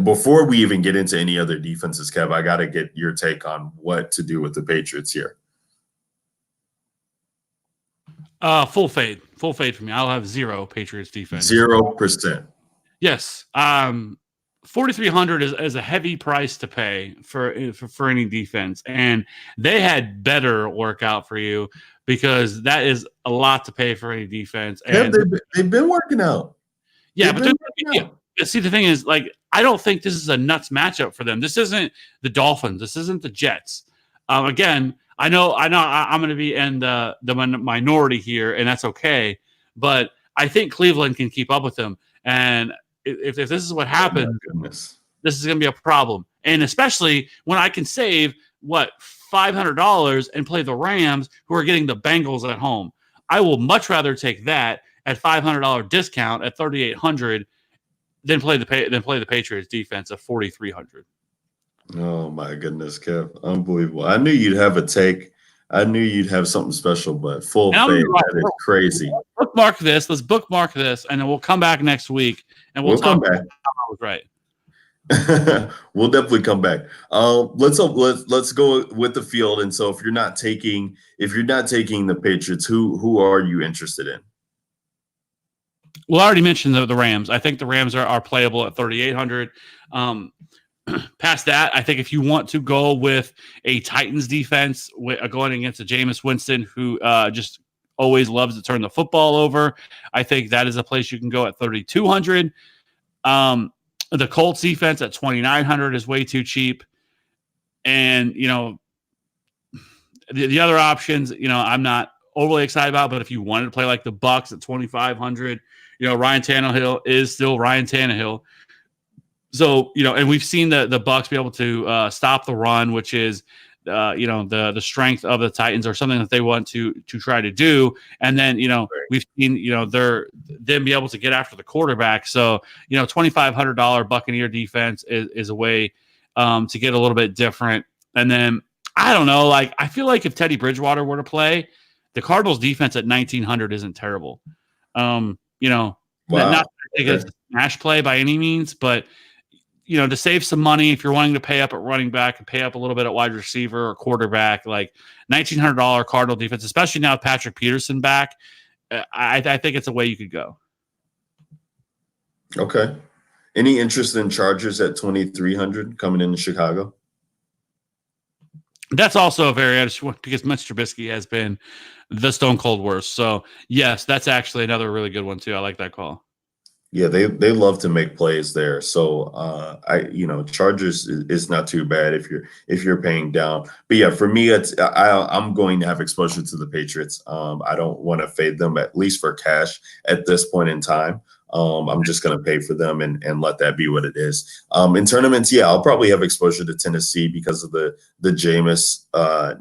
before we even get into any other defenses, Kev, I got to get your take on what to do with the Patriots here. Full fade for me. I'll have 0 Patriots defense. 0%. Yes. 4,300 is a heavy price to pay for any defense, and they had better work out for you because that is a lot to pay for any defense. And they've been working out. Yeah, but see, the thing is, like, I don't think this is a nuts matchup for them. This isn't the Dolphins. This isn't the Jets. Again, I know I'm going to be in the minority here, and that's okay. But I think Cleveland can keep up with them. And if this is what happens, this is going to be a problem. And especially when I can save, $500 and play the Rams, who are getting the Bengals at home. I will much rather take that at $500 discount at 3,800 than play the Patriots defense at 4,300. Oh my goodness, Kev. Unbelievable. I knew you'd have a take. I knew you'd have something special, but full fade, that is crazy. Let's bookmark this, and then we'll come back next week and we'll talk about how I was right. We'll definitely come back. Let's go with the field. And so if you're not taking the Patriots, who are you interested in? Well, I already mentioned the Rams. I think the Rams are playable at 3,800. Past that, I think if you want to go with a Titans defense going against a Jameis Winston, who just always loves to turn the football over, I think that is a place you can go at 3,200. The Colts defense at 2,900 is way too cheap. And, the other options, I'm not overly excited about, but if you wanted to play like the Bucs at 2,500, Ryan Tannehill is still Ryan Tannehill. So, and we've seen the Bucs be able to stop the run, which is, the strength of the Titans or something that they want to try to do. And then, we've seen, them be able to get after the quarterback. So, $2,500 Buccaneer defense is a way to get a little bit different. And then, I don't know, I feel like if Teddy Bridgewater were to play, the Cardinals defense at 1,900 isn't terrible. Not a smash play by any means, but to save some money, if you're wanting to pay up at running back and pay up a little bit at wide receiver or quarterback, like $1,900 Cardinal defense, especially now with Patrick Peterson back, I think it's a way you could go. Okay. Any interest in Chargers at 2,300 coming into Chicago? That's also a very interesting one because Mitch Trubisky has been the stone cold worst. So yes, that's actually another really good one too. I like that call. Yeah, they love to make plays there. So Chargers is not too bad if you're paying down. But yeah, for me, I'm going to have exposure to the Patriots. I don't want to fade them, at least for cash at this point in time. I'm just going to pay for them and let that be what it is. In tournaments, yeah, I'll probably have exposure to Tennessee because of the Jameis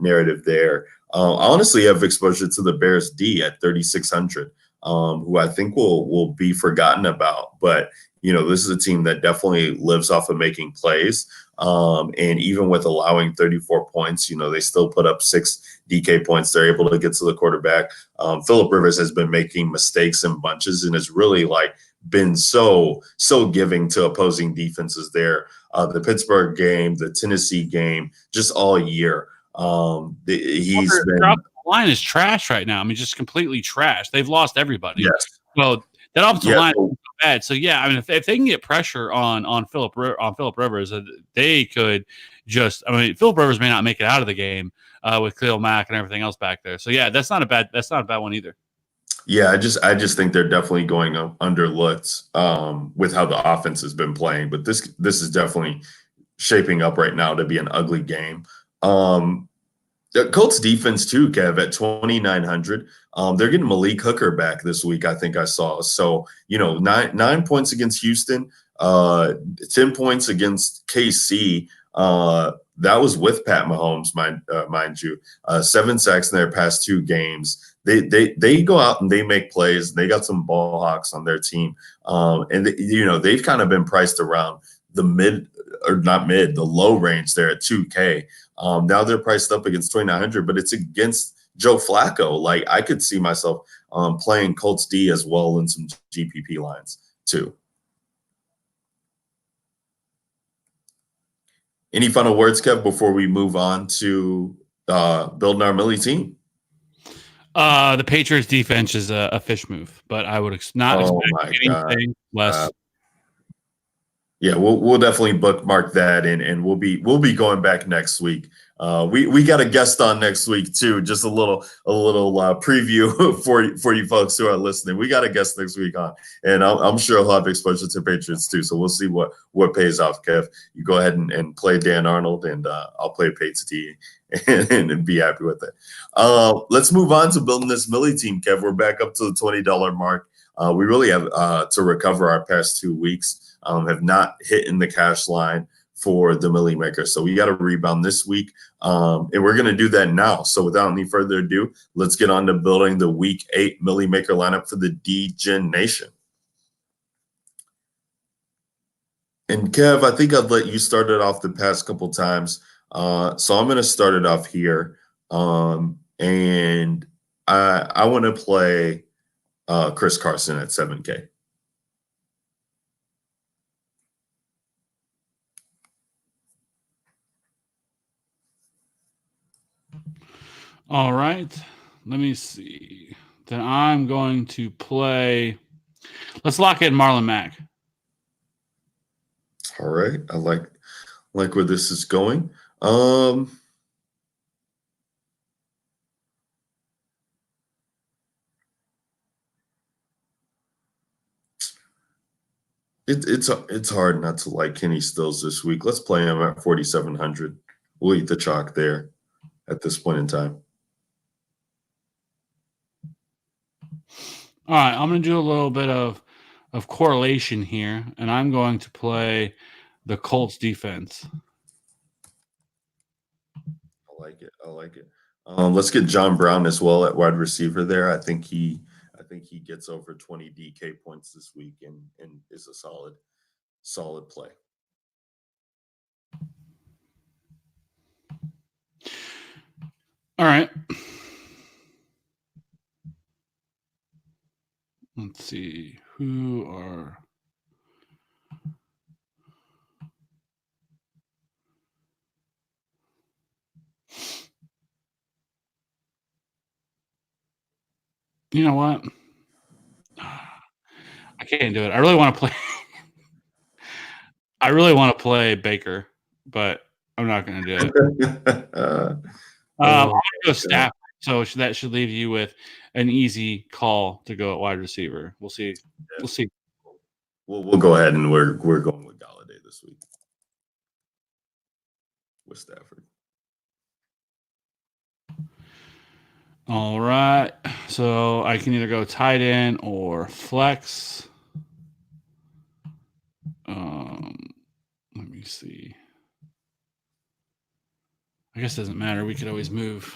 narrative there. I honestly have exposure to the Bears D at 3,600. Who I think will be forgotten about. But, this is a team that definitely lives off of making plays. And even with allowing 34 points, they still put up 6 DK points. They're able to get to the quarterback. Phillip Rivers has been making mistakes in bunches and has really been so giving to opposing defenses there. The Pittsburgh game, the Tennessee game, just all year. He's been line is trash right now. I mean, just completely trash. They've lost everybody. Yes. So that offensive line is so bad. So yeah, I mean, if they can get pressure on Phillip Rivers, they could just. I mean, Phillip Rivers may not make it out of the game with Khalil Mack and everything else back there. So yeah, that's not a bad one either. Yeah, I just think they're definitely going underlooked with how the offense has been playing. But this is definitely shaping up right now to be an ugly game. The Colts defense too, Kev, at 2,900. They're getting Malik Hooker back this week, I think I saw. So, 9 points against Houston, 10 points against KC. That was with Pat Mahomes, mind you. 7 sacks in their past 2 games. they go out and they make plays. They got some ball hawks on their team, and they've kind of been priced around the the low range there at 2K. Now they're priced up against 2,900, but it's against Joe Flacco. Like I could see myself playing Colts D as well in some GPP lines too. Any final words, Kev, before we move on to building our Millie team? The Patriots defense is a fish move, but I would not expect anything less. Yeah, we'll definitely bookmark that, and we'll be going back next week. We got a guest on next week too. Just a little preview for you folks who are listening. We got a guest next week on, and I'm sure he'll have exposure to Patriots too. So we'll see what pays off. Kev, you go ahead and play Dan Arnold, and I'll play Pates D and be happy with it. Let's move on to building this Millie team, Kev. We're back up to the $20 mark. We really have to recover our past 2 weeks. Have not hit in the cash line for the Millie Maker. So we got to rebound this week. And we're going to do that now. So without any further ado, let's get on to building the Week 8 Millie Maker lineup for the D-Gen Nation. And Kev, I think I'd let you start it off the past couple times. So I'm going to start it off here. And I want to play Chris Carson at 7K. All right. Let me see. Then I'm going to play. Let's lock in Marlon Mack. All right. I like where this is going. It's hard not to like Kenny Stills this week. Let's play him at 4,700. We'll eat the chalk there at this point in time. All right, I'm going to do a little bit of correlation here, and I'm going to play the Colts defense. I like it. Let's get John Brown as well at wide receiver there. I think he gets over 20 DK points this week and is a solid play. All right. Let's see who are. You know what? I can't do it. I really want to play. I really want to play Baker, but I'm not going to do it. I'm going to go Stafford. So that should leave you with an easy call to go at wide receiver. We'll see. Yeah. We'll see. We'll go ahead and we're going with Galladay this week with Stafford. All right. So I can either go tight end or flex. Let me see. I guess it doesn't matter. We could always move.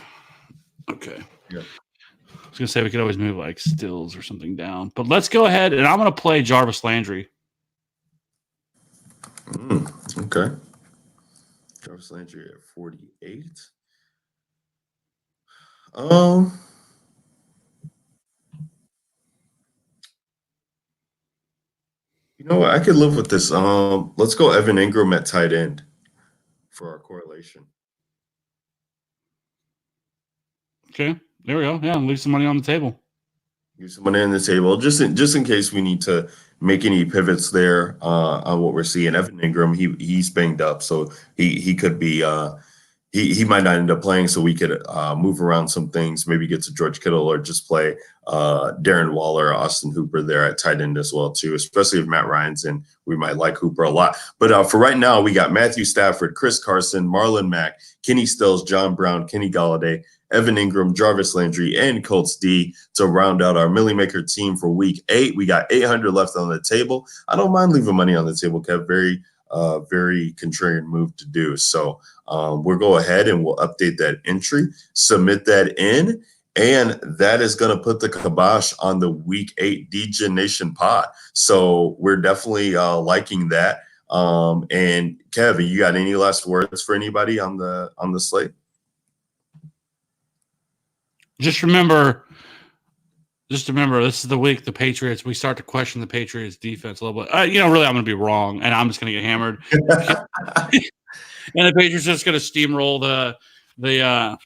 Okay. Yeah. I was going to say we could always move like Stills or something down. But let's go ahead, and I'm going to play Jarvis Landry. Okay. Jarvis Landry at 48. You know what? I could live with this. Let's go Evan Ingram at tight end for our correlation. Okay, there we go. Yeah, leave some money on the table. Leave some money on the table just in case we need to make any pivots there on what we're seeing. Evan Ingram, he's banged up, so he could be he might not end up playing, so we could move around some things, maybe get to George Kittle or just play Darren Waller, Austin Hooper there at tight end as well too, especially if Matt Ryan's in. We might like Hooper a lot. But for right now, we got Matthew Stafford, Chris Carson, Marlon Mack, Kenny Stills, John Brown, Kenny Galladay, Evan Ingram, Jarvis Landry, and Colts D to round out our Millie Maker team for Week 8. We got 800 left on the table. I don't mind leaving money on the table, Kev. Very contrarian move to do. So we'll go ahead and we'll update that entry, submit that in, And that is going to put the kibosh on the Week 8 DJ Nation pod. So we're definitely liking that. And Kevin, you got any last words for anybody on the slate? Just remember, this is the week the Patriots, we start to question the Patriots defense a little bit. Really, I'm going to be wrong, and I'm just going to get hammered. And the Patriots are just going to steamroll the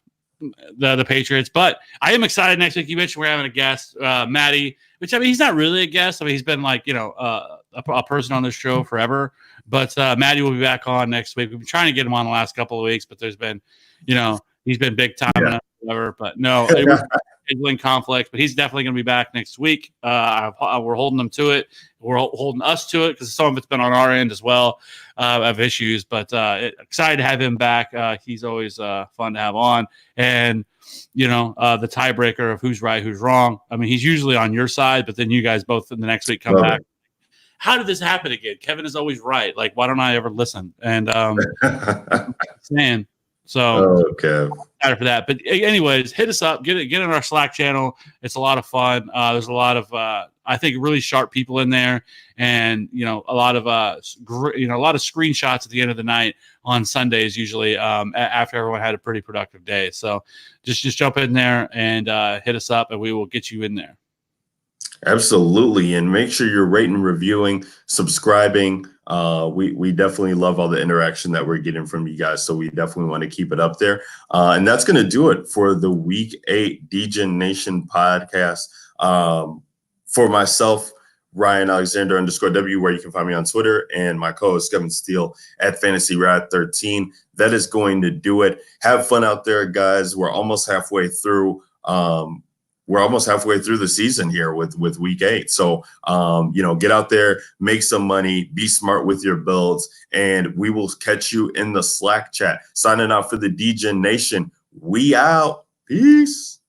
Patriots. But I am excited next week. You mentioned we're having a guest, Maddie, which, I mean, he's not really a guest. I mean, he's been like, a person on this show forever. But Maddie will be back on next week. We've been trying to get him on the last couple of weeks, but there's been, he's been big time enough, whatever. But no, it was scheduling conflict. But he's definitely going to be back next week. We're holding him to it. We're holding us to it because some of it's been on our end as well of issues. But excited to have him back. He's always fun to have on. And, the tiebreaker of who's right, who's wrong. I mean, he's usually on your side, but then you guys both in the next week come back. How did this happen again? Kevin is always right. Like, why don't I ever listen? And saying so. Okay. Excited for that. But anyways, hit us up. Get in our Slack channel. It's a lot of fun. There's a lot of I think really sharp people in there, and a lot of screenshots at the end of the night on Sundays usually after everyone had a pretty productive day. So just jump in there and hit us up, and we will get you in there. Absolutely. And make sure you're rating, reviewing, subscribing. We definitely love all the interaction that we're getting from you guys. So we definitely want to keep it up there. And that's going to do it for the Week 8 DJ Nation podcast. For myself, Ryan Alexander _W, where you can find me on Twitter, and my co-host Kevin Steele at FantasyRad13. That is going to do it. Have fun out there, guys. We're almost halfway through. We're almost halfway through the season here with Week 8. So, get out there, make some money, be smart with your builds, and we will catch you in the Slack chat. Signing out for the DJ Nation. We out. Peace.